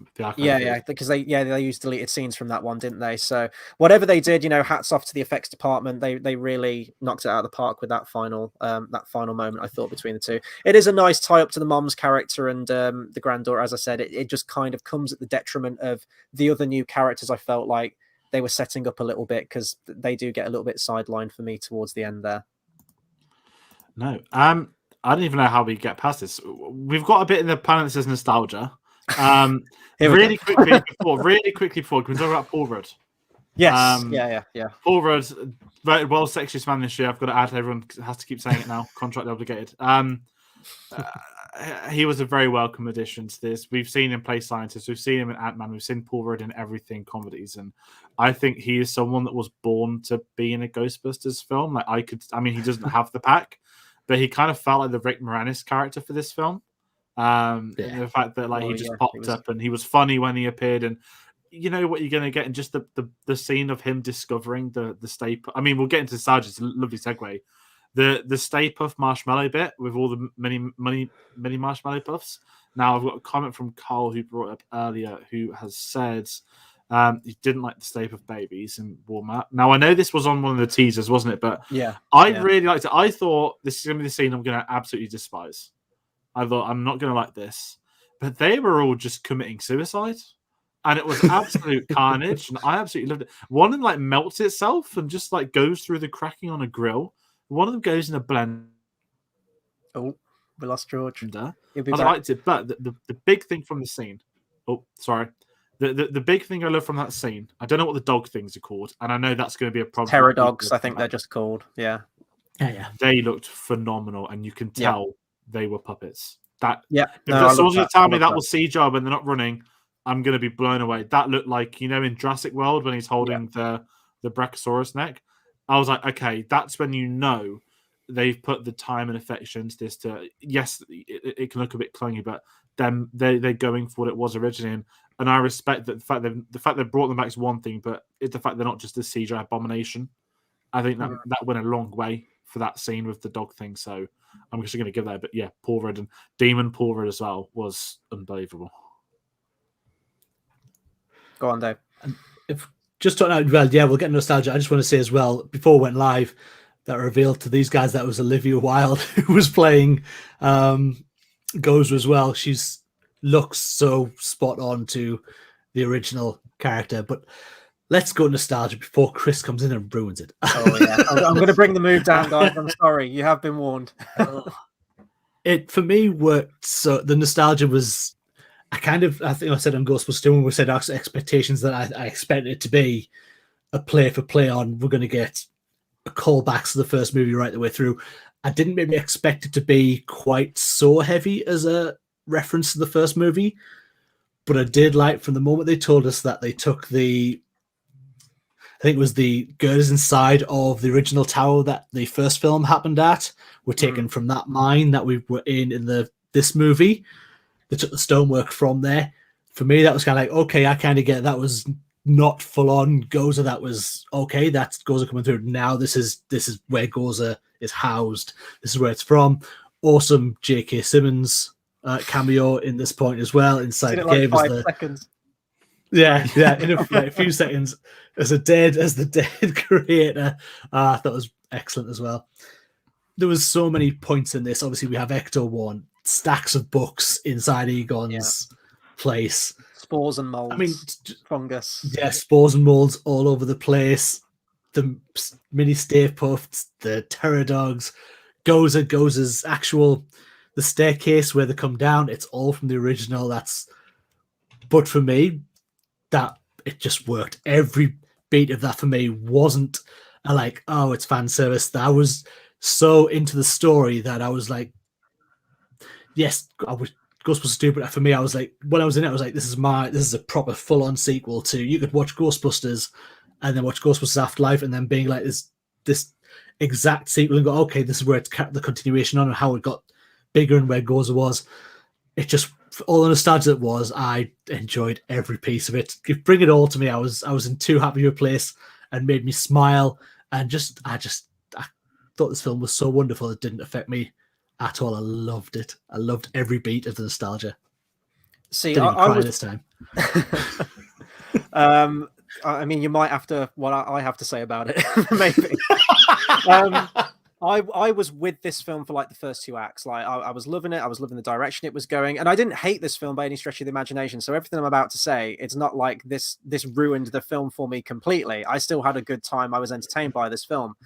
Because they used deleted scenes from that one, didn't they? So whatever they did, hats off to the effects department. They really knocked it out of the park with that final moment, I thought, between the two. It is a nice tie up to the mom's character and the granddaughter. As I said, it just kind of comes at the detriment of the other new characters. I felt like they were setting up a little bit because they do get a little bit sidelined for me towards the end there. No, I don't even know how we get past this. We've got a bit in the planet that says nostalgia. Really quickly before, can we talk about Paul Rudd? Yes. Yeah. Paul Rudd, voted world's sexiest man this year. I've got to add, everyone has to keep saying it now. Contract obligated. He was a very welcome addition to this. We've seen him play scientists. We've seen him in Ant-Man. We've seen Paul Rudd in everything comedies, and I think he is someone that was born to be in a Ghostbusters film. He doesn't have the pack, but he kind of felt like the Rick Moranis character for this film. The fact that he just popped up and he was funny when he appeared, and you know what you're going to get, and just the scene of him discovering the Stay Puft. I mean, we'll get into nostalgia. It's a lovely segue. The Stay Puft marshmallow bit with all the mini marshmallow puffs. Now, I've got a comment from Carl who brought up earlier, who has said he didn't like the Stay Puft babies in Walmart. Now, I know this was on one of the teasers, wasn't it? But I really liked it. I thought this is going to be the scene I'm going to absolutely despise. I thought I'm not going to like this, but they were all just committing suicide. And it was absolute carnage, and I absolutely loved it. One of them melts itself and just goes through the cracking on a grill. One of them goes in a blender. Oh, we lost George. I liked it, but the big thing from the scene. Oh, sorry. The big thing I love from that scene. I don't know what the dog things are called, and I know that's going to be a problem. Terror dogs, I think they're just called. Yeah. They looked phenomenal, and you can tell they were puppets. If someone's going to tell me that was CGI when they're not running, I'm going to be blown away. That looked like, in Jurassic World when he's holding the Brachiosaurus neck. I was like, okay, that's when they've put the time and affection into this. Yes, it can look a bit clungy, but then they're going for what it was originally. And I respect that the fact they brought them back is one thing, but it's the fact they're not just a CGI abomination. I think that went a long way for that scene with the dog thing. So I'm just going to give that. But yeah, Paul Rudd and Demon Paul Rudd as well was unbelievable. Go on, Dave. Just talking about, we'll get nostalgia. I just want to say as well, before we went live, that revealed to these guys that was Olivia Wilde who was playing Gozer as well. She's looks so spot on to the original character. But let's go nostalgia before Chris comes in and ruins it. Oh yeah, I'm going to bring the mood down, guys. I'm sorry, you have been warned. It for me worked. So the nostalgia was. I think I said on Ghostbusters 2 when we said our expectations that I expected it to be a play for play on. We're going to get callbacks to the first movie right the way through. I didn't maybe expect it to be quite so heavy as a reference to the first movie, but I did like from the moment they told us that they took I think it was the girders inside of the original tower that the first film happened at were taken from that mine that we were in this movie. They took the stonework from there. For me, that was kind of like, okay, I kind of get it. That was not full on Gozer. That was okay. That's Gozer coming through. Now this is where Gozer is housed. This is where it's from. Awesome J.K. Simmons cameo in this point as well. Inside the cave. 5 seconds. Yeah, in a few seconds as the dead creator. I thought it was excellent as well. There was so many points in this. Obviously, we have Ecto 1. Stacks of books inside Egon's place. Spores and molds. Fungus. Yeah, spores and molds all over the place. The mini Stay Puffed, the Terror Dogs, Gozer's actual the staircase where they come down. It's all from the original. But for me, that it just worked. Every beat of that for me wasn't it's fan service. That I was so into the story that I was like. Yes, I was Ghostbusters 2, but for me, I was like, when I was in it, I was like, this is a proper full-on sequel to, you could watch Ghostbusters and then watch Ghostbusters Afterlife and then being like this exact sequel and go, okay, this is where it's the continuation on and how it got bigger and where Gozer was. It just, all the nostalgia it was, I enjoyed every piece of it. Bring it all to me. I was in too happy a place and made me smile. And I thought this film was so wonderful. It didn't affect me at all. I loved it. I loved every beat of the nostalgia. See, Didn't even cry this time. I mean, you might have to. What I have to say about it, maybe. I was with this film for like the first 2 acts. Like I was loving it. I was loving the direction it was going, and I didn't hate this film by any stretch of the imagination. So everything I'm about to say, it's not like this ruined the film for me completely. I still had a good time. I was entertained by this film.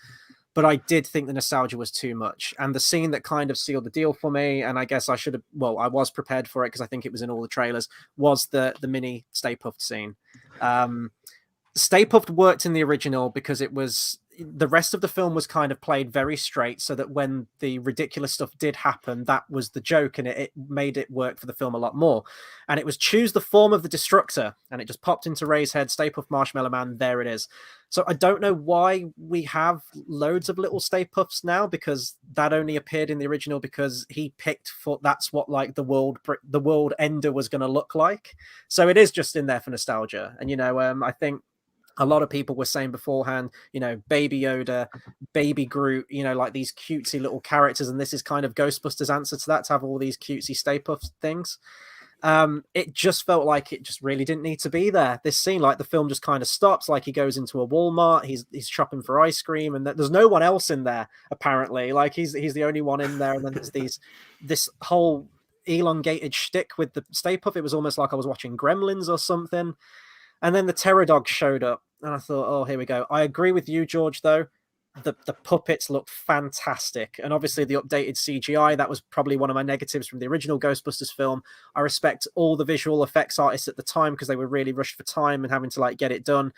But I did think the nostalgia was too much. And the scene that kind of sealed the deal for me, and I guess I should have, I was prepared for it because I think it was in all the trailers, was the mini Stay Puft scene. Stay Puft worked in the original because it was the rest of the film was kind of played very straight, so that when the ridiculous stuff did happen, that was the joke, and it made it work for the film a lot more. And it was choose the form of the Destructor, and it just popped into Ray's head, Stay Puft Marshmallow Man, there it is. So I don't know why we have loads of little Stay Puffs now, because that only appeared in the original because he picked for that's what like the world ender was going to look like. So it is just in there for nostalgia. And I think a lot of people were saying beforehand, Baby Yoda, Baby Groot, like these cutesy little characters, and this is kind of Ghostbusters' answer to that, to have all these cutesy Stay Puft things. It just felt like it just really didn't need to be there. This scene, like the film just kind of stops, like he goes into a Walmart, he's shopping for ice cream, and there's no one else in there apparently. Like he's the only one in there, and then there's this whole elongated shtick with the Stay Puft. It was almost like I was watching Gremlins or something. And then the Terror Dog showed up, and I thought, oh, here we go. I agree with you, George, though. The puppets look fantastic. And obviously the updated CGI, that was probably one of my negatives from the original Ghostbusters film. I respect all the visual effects artists at the time because they were really rushed for time and having to like get it done.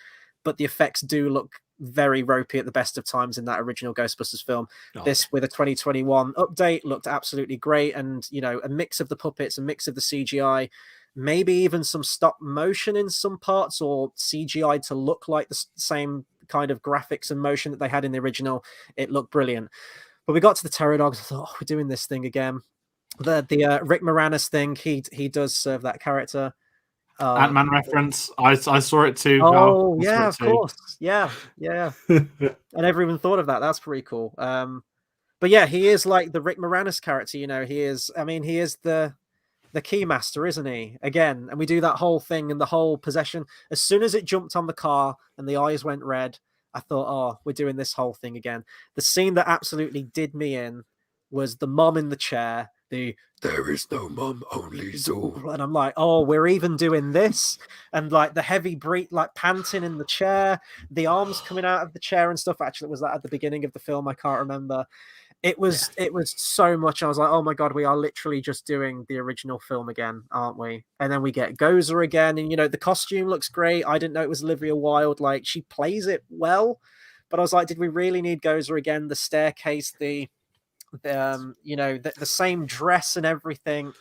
But the effects do look very ropey at the best of times in that original Ghostbusters film. Oh. This with a 2021 update looked absolutely great. And, a mix of the puppets, a mix of the CGI, maybe even some stop motion in some parts, or CGI to look like the same kind of graphics and motion that they had in the original. It looked brilliant. But we got to the Terror Dogs. I thought, we're doing this thing again. The Rick Moranis thing, he does serve that character. Ant-Man reference. I saw it too. Oh, yeah, of course. Yeah. I never even thought of that. That's pretty cool. But yeah, he is like the Rick Moranis character. He is the Keymaster, isn't he? Again, and we do that whole thing and the whole possession. As soon as it jumped on the car and the eyes went red, I thought, oh, we're doing this whole thing again. The scene that absolutely did me in was the mom in the chair, there is no mom, only Zool. And I'm like, oh, we're even doing this. And like the heavy breath, like panting in the chair, the arms coming out of the chair and stuff. Actually, was that at the beginning of the film? I can't remember. It was so much. I was like, oh my God, we are literally just doing the original film again, aren't we? And then we get Gozer again. And, the costume looks great. I didn't know it was Olivia Wilde. Like, she plays it well. But I was like, did we really need Gozer again? The staircase, the same dress and everything.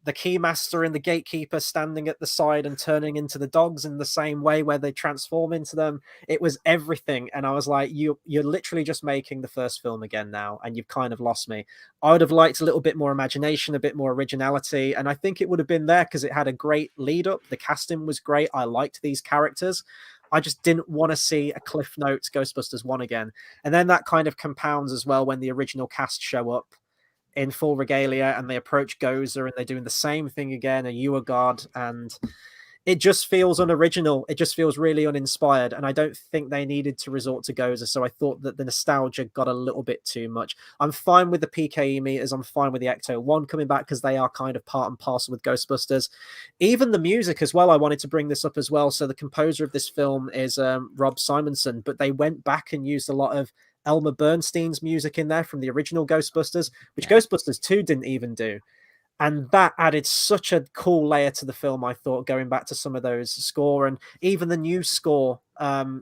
The Keymaster and the Gatekeeper standing at the side and turning into the dogs in the same way where they transform into them. It was everything. And I was like, you're literally just making the first film again now, and you've kind of lost me. I would have liked a little bit more imagination, a bit more originality. And I think it would have been there because it had a great lead up. The casting was great. I liked these characters. I just didn't want to see a Cliff Notes Ghostbusters 1 again. And then that kind of compounds as well when the original cast show up in full regalia and they approach Gozer and they're doing the same thing again, a you are God, and it just feels unoriginal. It just feels really uninspired, and I don't think they needed to resort to Gozer, so I thought that the nostalgia got a little bit too much. I'm fine with the PKE meters, I'm fine with the Ecto 1 coming back because they are kind of part and parcel with Ghostbusters. Even the music as well, I wanted to bring this up as well. So the composer of this film is Rob Simonson, but they went back and used a lot of Elmer Bernstein's music in there from the original Ghostbusters, which Ghostbusters 2 didn't even do. And that added such a cool layer to the film, I thought, going back to some of those score. And even the new score,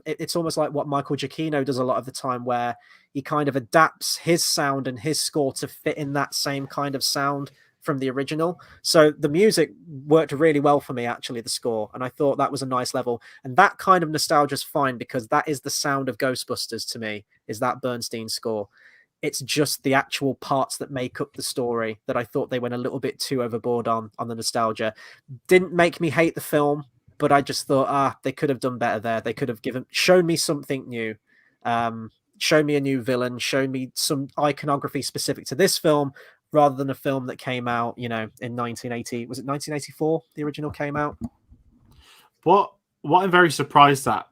it's almost like what Michael Giacchino does a lot of the time, where he kind of adapts his sound and his score to fit in that same kind of sound from the original. So the music worked really well for me, actually, the score. And I thought that was a nice level. And that kind of nostalgia is fine because that is the sound of Ghostbusters to me, is that Bernstein score. It's just the actual parts that make up the story that I thought they went a little bit too overboard on the nostalgia. Didn't make me hate the film, but I just thought, they could have done better there. They could have shown me something new. Show me a new villain, show me some iconography specific to this film, rather than a film that came out, in 1980. Was it 1984? The original came out. What I'm very surprised at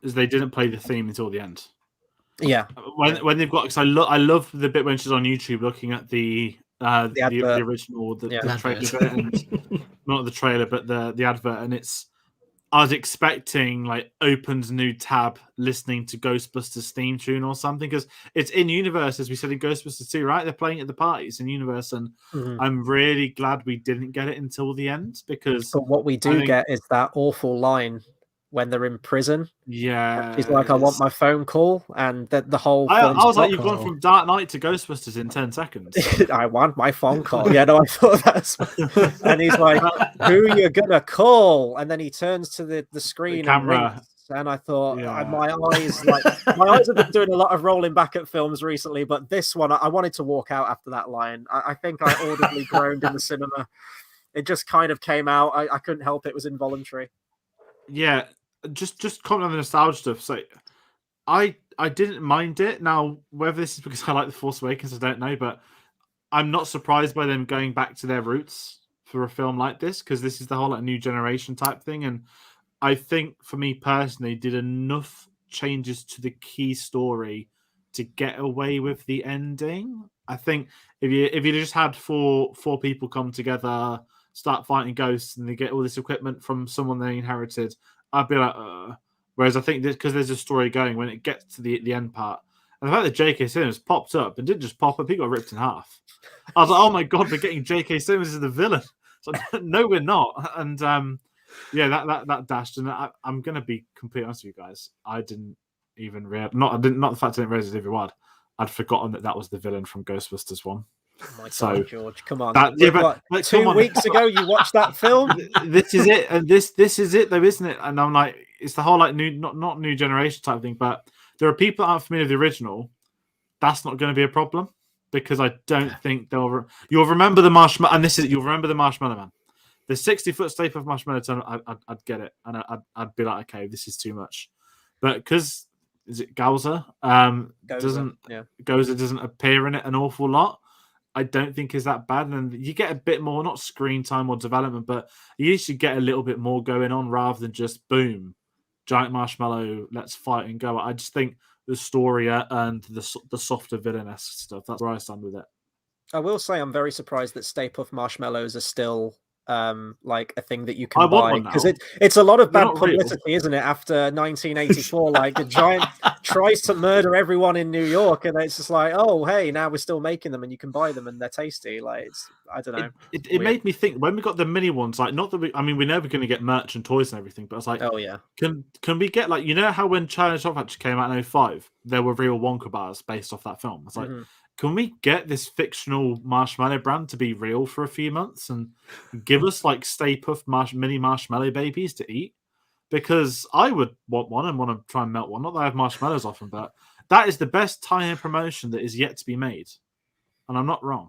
is they didn't play the theme until the end. Yeah, when they've got, because I love the bit when she's on YouTube looking at the original, the trailer, and, not the trailer, but the advert, and it's. I was expecting like opens new tab listening to Ghostbusters theme tune or something, because it's in universe, as we said in Ghostbusters 2, right? They're playing at the parties in universe, and I'm really glad we didn't get it until the end, because. But what we do get is that awful line when they're in prison. Yeah, She's like, I want my phone call, and the whole I film. was like, you've gone from Dark Knight to Ghostbusters in 10 seconds. I want my phone call. Yeah, no, I thought that's. And he's like, "Who you gonna call?" And then he turns to the screen and rings. And I thought, my eyes have been doing a lot of rolling back at films recently, but this one, I wanted to walk out after that line. I think I audibly groaned in the cinema. It just kind of came out. I couldn't help it. It was involuntary. Yeah, just comment on the nostalgia stuff. So I didn't mind it. Now, whether this is because I like The Force Awakens, I don't know, but I'm not surprised by them going back to their roots for a film like this, because this is the whole like new generation type thing. And I think for me personally, did enough changes to the key story to get away with the ending. I think if you just had four people come together, start fighting ghosts, and they get all this equipment from someone they inherited, I'd be like, Whereas I think because there's a story going, when it gets to the end part, and the fact that J.K. Simmons popped up and didn't just pop up, he got ripped in half. I was like, oh my god, we're getting J.K. Simmons as the villain. So no, we're not. And that dashed. And I'm gonna be completely honest with you guys. I didn't even realize. Not the fact I didn't realize Olivia Wilde. I'd forgotten that was the villain from Ghostbusters 1. Oh my God, George, come on! But 2 weeks ago, you watched that film. This is it, and this is it, though, isn't it? And I'm like, it's the whole like new, not new generation type thing. But there are people that aren't familiar with the original. That's not going to be a problem, because I don't think you'll remember the marshmallow, and you'll remember the Marshmallow Man. The 60-foot Stay Puft Marshmallow Turn, I'd get it, and I'd be like, okay, this is too much. But because is it Gozer? Gozer doesn't appear in it an awful lot. I don't think is that bad, and you get a bit more, not screen time or development, but you usually get a little bit more going on rather than just boom, giant marshmallow, let's fight and go. I just think the story and the softer villainous stuff, that's where I stand with it. I will say I'm very surprised that Stay Puft marshmallows are still like a thing that you can buy, because it's a lot of bad publicity, real, isn't it? After 1984, like the giant tries to murder everyone in New York, and it's just like, oh hey, now we're still making them and you can buy them and they're tasty. Like I don't know. It made me think when we got the mini ones, like not that we know we're going to get merch and toys and everything, but I was like, oh yeah, can we get like, you know how when China Chocolate Factory came out in 2005, there were real Wonka bars based off that film. It's like, can we get this fictional marshmallow brand to be real for a few months and give us like Stay Puft mini marshmallow babies to eat? Because I would want one and want to try and melt one. Not that I have marshmallows often, but that is the best tie-in promotion that is yet to be made. And I'm not wrong.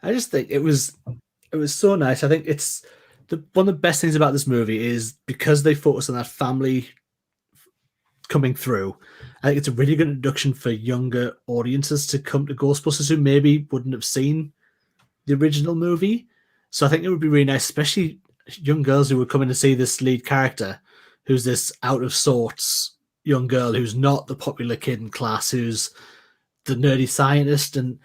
I just think it was so nice. I think it's one of the best things about this movie is because they focus on that family coming through. I think it's a really good introduction for younger audiences to come to Ghostbusters who maybe wouldn't have seen the original movie. So I think it would be really nice, especially young girls who were coming to see this lead character, who's this out of sorts young girl who's not the popular kid in class, who's the nerdy scientist. And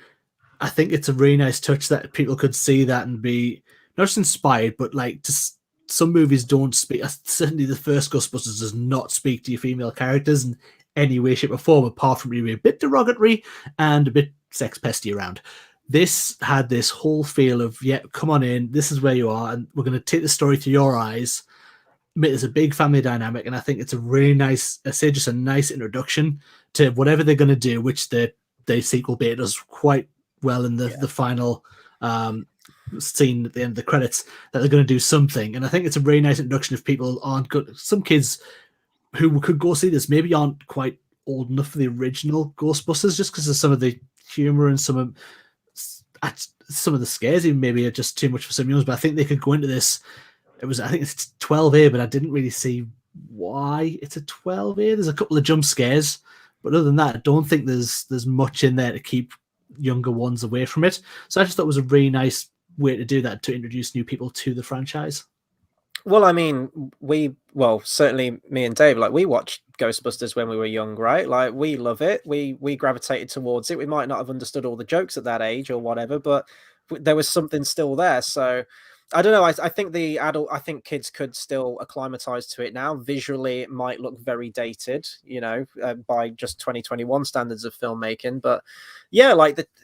I think it's a really nice touch that people could see that and be not just inspired, but like just some movies don't speak. Certainly the first Ghostbusters does not speak to your female characters in any way, shape or form, apart from being a bit derogatory and a bit sex pesty around. This had this whole feel of, yeah, come on in, this is where you are, and we're going to take the story through your eyes. There's a big family dynamic, and I think it's a really nice, I say just a nice introduction to whatever they're going to do, which the sequel bait does quite well in the final scene at the end of the credits, that they're going to do something. And I think it's a really nice introduction if people aren't good. Some kids who could go see this maybe aren't quite old enough for the original Ghostbusters, just because of some of the humor and some of the scares even maybe are just too much for some youngs. But I think they could go into this. I think it's 12A, but I didn't really see why it's a 12A. There's a couple of jump scares, but other than that, I don't think there's much in there to keep younger ones away from it. So I just thought it was a really nice way to do that, to introduce new people to the franchise. Well, I mean, certainly me and Dave, like, we watched Ghostbusters when we were young, right? Like, we love it. We gravitated towards it. We might not have understood all the jokes at that age or whatever, but there was something still there. So I don't know. I think I think kids could still acclimatize to it now. Visually, it might look very dated, by just 2021 standards of filmmaking. But yeah,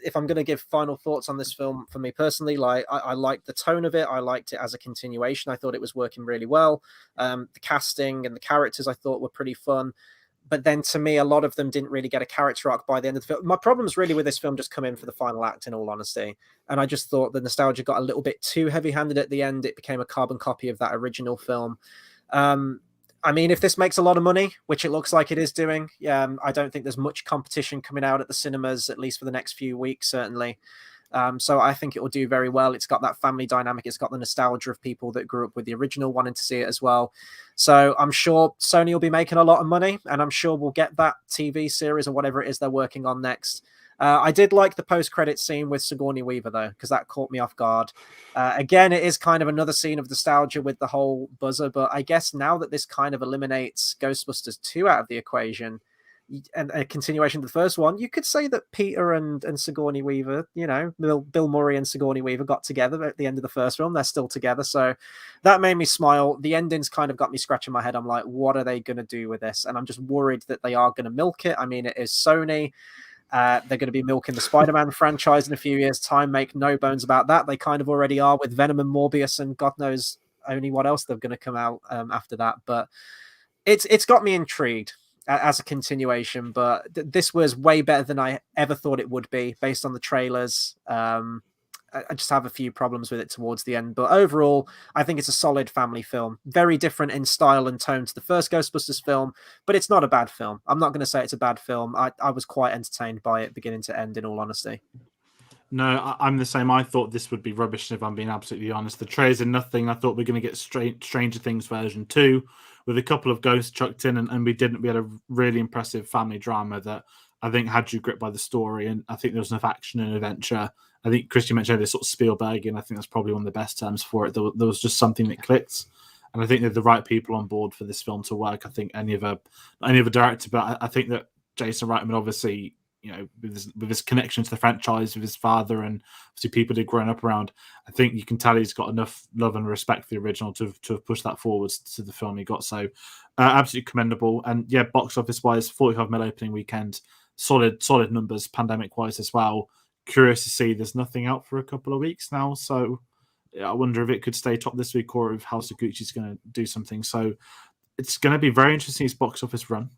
if I'm going to give final thoughts on this film, for me personally, I liked the tone of it. I liked it as a continuation. I thought it was working really well. The casting and the characters I thought were pretty fun. But then to me, a lot of them didn't really get a character arc by the end of the film. My problems really with this film just come in for the final act, in all honesty. And I just thought the nostalgia got a little bit too heavy-handed at the end. It became a carbon copy of that original film. I mean, if this makes a lot of money, which it looks like it is doing, I don't think there's much competition coming out at the cinemas, at least for the next few weeks, certainly. So I think it will do very well. It's got that family dynamic. It's got the nostalgia of people that grew up with the original wanting to see it as well. So I'm sure Sony will be making a lot of money, and I'm sure we'll get that TV series or whatever it is they're working on next. I did like the post-credit scene with Sigourney Weaver, though, because that caught me off guard. Again, it is kind of another scene of nostalgia with the whole buzzer, but I guess now that this kind of eliminates Ghostbusters 2 out of the equation, and a continuation of the first one, you could say that Peter and Sigourney Weaver, Bill Murray and Sigourney Weaver got together at the end of the first film. They're still together. So that made me smile. The endings kind of got me scratching my head. I'm like, what are they going to do with this? And I'm just worried that they are going to milk it. I mean, it is Sony. They're going to be milking the Spider-Man franchise in a few years' time. Make no bones about that. They kind of already are with Venom and Morbius, and God knows only what else they're going to come out after that. But it's got me intrigued as a continuation, but this was way better than I ever thought it would be based on the trailers. I just have a few problems with it towards the end, but overall, I think it's a solid family film. Very different in style and tone to the first Ghostbusters film, but it's not a bad film. I'm not going to say it's a bad film. I was quite entertained by it beginning to end, in all honesty. No, I'm the same. I thought this would be rubbish, if I'm being absolutely honest. The trailers are nothing. I thought we are going to get Stranger Things version 2 with a couple of ghosts chucked in, and we didn't. We had a really impressive family drama that I think had you gripped by the story, and I think there was enough action and adventure. I think Christian mentioned this sort of Spielberg, and I think that's probably one of the best terms for it. There was just something that clicked, and I think they're the right people on board for this film to work. I think any of a director, but I think that Jason Reitman, obviously, with his connection to the franchise, with his father, and obviously people he'd grown up around, I think you can tell he's got enough love and respect for the original to have pushed that forward to the film he got. So absolutely commendable. And yeah, box office wise, 45 mil opening weekend, solid numbers, pandemic wise as well. Curious to see. There's nothing out for a couple of weeks now, so I wonder if it could stay top this week or if House of Gucci's going to do something. So it's going to be very interesting, his box office run.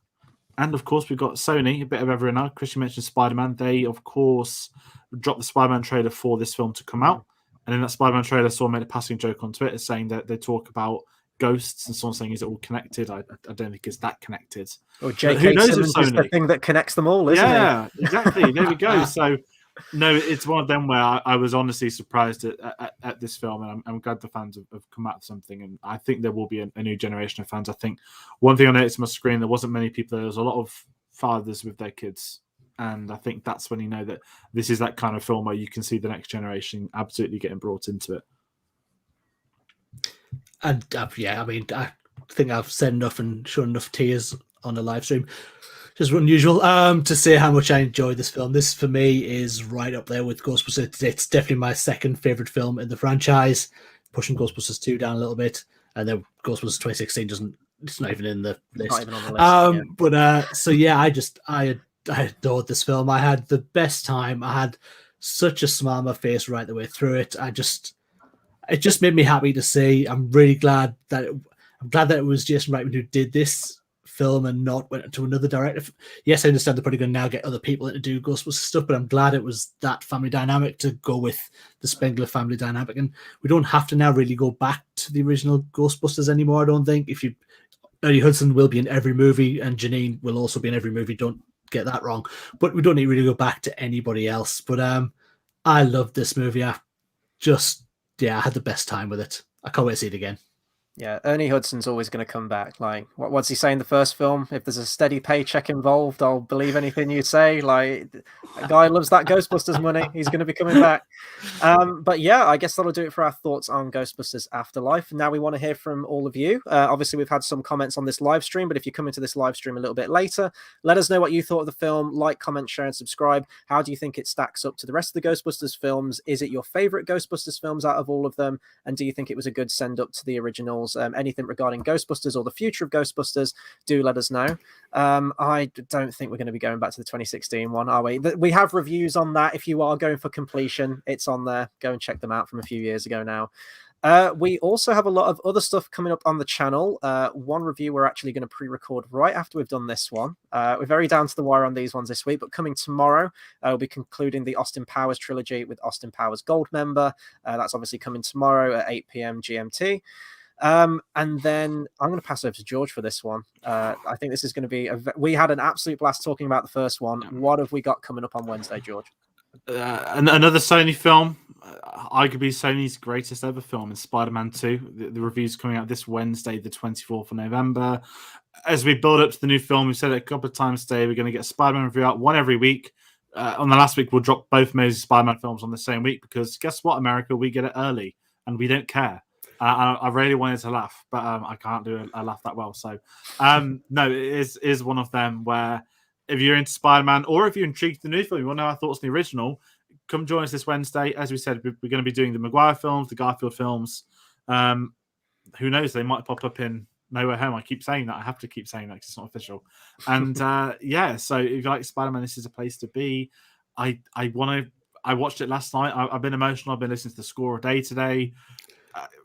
And of course, we've got Sony, a bit of everyone now. Christian mentioned Spider-Man. They, of course, dropped the Spider-Man trailer for this film to come out. And in that Spider-Man trailer, someone made a passing joke on Twitter saying that they talk about ghosts, and someone saying, is it all connected? I don't think it's that connected. Or J.K. Simmons is the thing that connects them all, isn't it? Yeah, exactly. There we go. So, no, it's one of them where I was honestly surprised at this film, and I'm glad the fans have come out with something, and I think there will be a new generation of fans. I think one thing I noticed on my screen, there wasn't many people. There was a lot of fathers with their kids, and I think that's when you know that this is that kind of film where you can see the next generation absolutely getting brought into it. And yeah, I mean, I think I've said enough and shown enough tears on the live stream. Just unusual to say how much I enjoyed this film. This, for me, is right up there with Ghostbusters. It's definitely my second favorite film in the franchise, pushing Ghostbusters 2 down a little bit. And then Ghostbusters 2016 it's not even in the list. Not even on the list. Yeah. But so yeah, I adored this film. I had the best time. I had such a smile on my face right the way through it. It just made me happy to see. I'm really glad that it was Jason Reitman who did this film and not went to another director. Yes, I understand they're probably going to now get other people in to do Ghostbusters stuff, but I'm glad it was that family dynamic to go with the Spengler family dynamic. And we don't have to now really go back to the original Ghostbusters anymore, I don't think. Ernie Hudson will be in every movie, and Janine will also be in every movie. Don't get that wrong. But we don't need to really go back to anybody else. But I loved this movie. I had the best time with it. I can't wait to see it again. Yeah, Ernie Hudson's always going to come back. Like, what's he say in the first film? If there's a steady paycheck involved, I'll believe anything you say. Like, that guy loves that Ghostbusters money. He's going to be coming back. But yeah, I guess that'll do it for our thoughts on Ghostbusters Afterlife. Now we want to hear from all of you. Obviously, we've had some comments on this live stream, but if you come into this live stream a little bit later, let us know what you thought of the film. Like, comment, share, and subscribe. How do you think it stacks up to the rest of the Ghostbusters films? Is it your favorite Ghostbusters films out of all of them? And do you think it was a good send up to the originals? Anything regarding Ghostbusters or the future of Ghostbusters, do let us know. I don't think we're going to be going back to the 2016 one, are we? We have reviews on that. If you are going for completion, it's on there. Go and check them out from a few years ago now. We also have a lot of other stuff coming up on the channel. One review we're actually going to pre-record right after we've done this one. We're very down to the wire on these ones this week, but coming tomorrow, we'll be concluding the Austin Powers trilogy with Austin Powers Gold Member. That's obviously coming tomorrow at 8 p.m. GMT. And then I'm going to pass over to George for this one. I think this is going to be we had an absolute blast talking about the first one. What have we got coming up on Wednesday, George? Another Sony film, arguably Sony's greatest ever film, is Spider-Man 2. The review's coming out this Wednesday, the 24th of November. As we build up to the new film, we've said it a couple of times today, we're going to get a Spider-Man review out one every week. On the last week, we'll drop both Amazing Spider-Man films on the same week because guess what, America? We get it early and we don't care. I really wanted to laugh, but I can't do a laugh that well. So, no, it is one of them where if you're into Spider-Man or if you're intrigued with the new film, you want to know our thoughts on the original, come join us this Wednesday. As we said, we're going to be doing the Maguire films, the Garfield films. Who knows? They might pop up in No Way Home. I keep saying that. I have to keep saying that because it's not official. And yeah, so if you like Spider-Man, this is a place to be. I watched it last night. I've been emotional. I've been listening to the score all day today.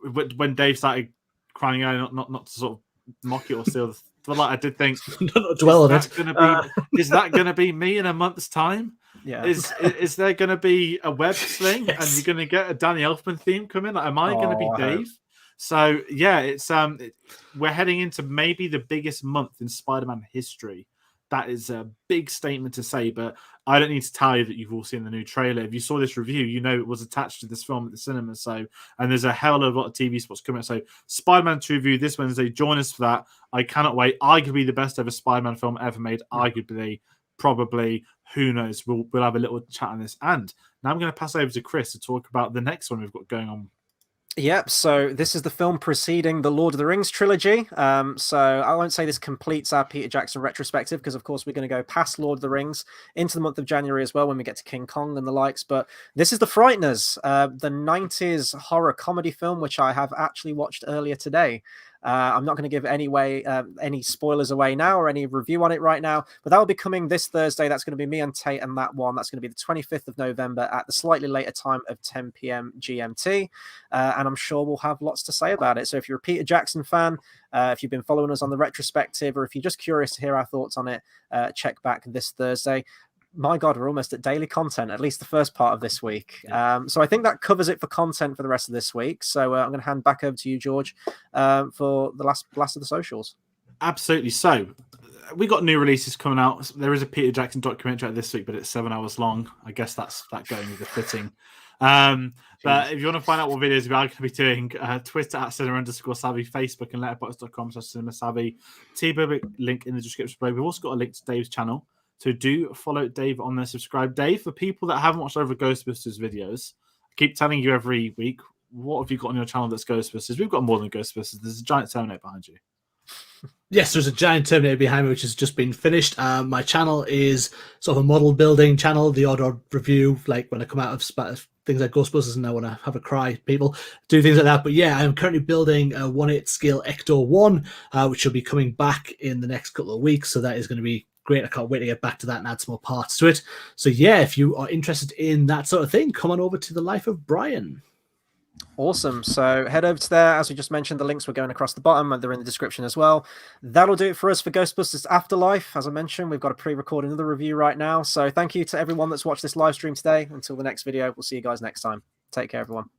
When Dave started crying out, not to sort of mock it or steal, but like I did think, not dwell on it. Is that going to be me in a month's time? Yeah. Is there going to be a web sling and you're going to get a Danny Elfman theme coming? Like, am I going to be Dave? So yeah, it's we're heading into maybe the biggest month in Spider-Man history. That is a big statement to say, but I don't need to tell you that you've all seen the new trailer. If you saw this review, you know it was attached to this film at the cinema. So, and there's a hell of a lot of TV spots coming out. So, Spider-Man 2 review this Wednesday. Join us for that. I cannot wait. Arguably the best ever Spider-Man film ever made. Arguably, probably, who knows? We'll have a little chat on this. And now I'm going to pass over to Chris to talk about the next one we've got going on. Yep, so this is the film preceding the Lord of the Rings trilogy. So I won't say this completes our Peter Jackson retrospective because, of course, we're going to go past Lord of the Rings into the month of January as well when we get to King Kong and the likes. But this is The Frighteners, the 90s horror comedy film, which I have actually watched earlier today. I'm not going to give any spoilers away now or any review on it right now, but that will be coming this Thursday. That's going to be me and Tate and that one. That's going to be the 25th of November at the slightly later time of 10 p.m. GMT. And I'm sure we'll have lots to say about it. So if you're a Peter Jackson fan, if you've been following us on the retrospective, or if you're just curious to hear our thoughts on it, check back this Thursday. My God, we're almost at daily content, at least the first part of this week. So I think that covers it for content for the rest of this week. So I'm going to hand back over to you, George, for the last blast of the socials. Absolutely. So we got new releases coming out. There is a Peter Jackson documentary out this week, but it's 7 hours long. I guess that's that going with the fitting. But if you want to find out what videos we are going to be doing, Twitter at cinema_savvy, Facebook and letterboxd.com/cinemasavvy, T-Public link in the description below. We've also got a link to Dave's channel. So do follow Dave on there, subscribe. Dave, for people that haven't watched over Ghostbusters videos, I keep telling you every week, what have you got on your channel that's Ghostbusters? We've got more than Ghostbusters. There's a giant Terminator behind you. Yes, there's a giant Terminator behind me, which has just been finished. My channel is sort of a model building channel, the odd review, like when I come out of things like Ghostbusters and I want to have a cry, people do things like that. But yeah, I'm currently building a 1/8 scale Ecto 1, which will be coming back in the next couple of weeks. So that is going to be great. I can't wait to get back to that and add some more parts to it. So yeah, if you are interested in that sort of thing, come on over to The Life of Brian. Awesome. So head over to there. As we just mentioned, the links were going across the bottom and they're in the description as well. That'll do it for us for Ghostbusters Afterlife. As I mentioned, we've got a pre-recorded another review right now. So thank you to everyone that's watched this live stream today. Until the next video, we'll see you guys next time. Take care, everyone.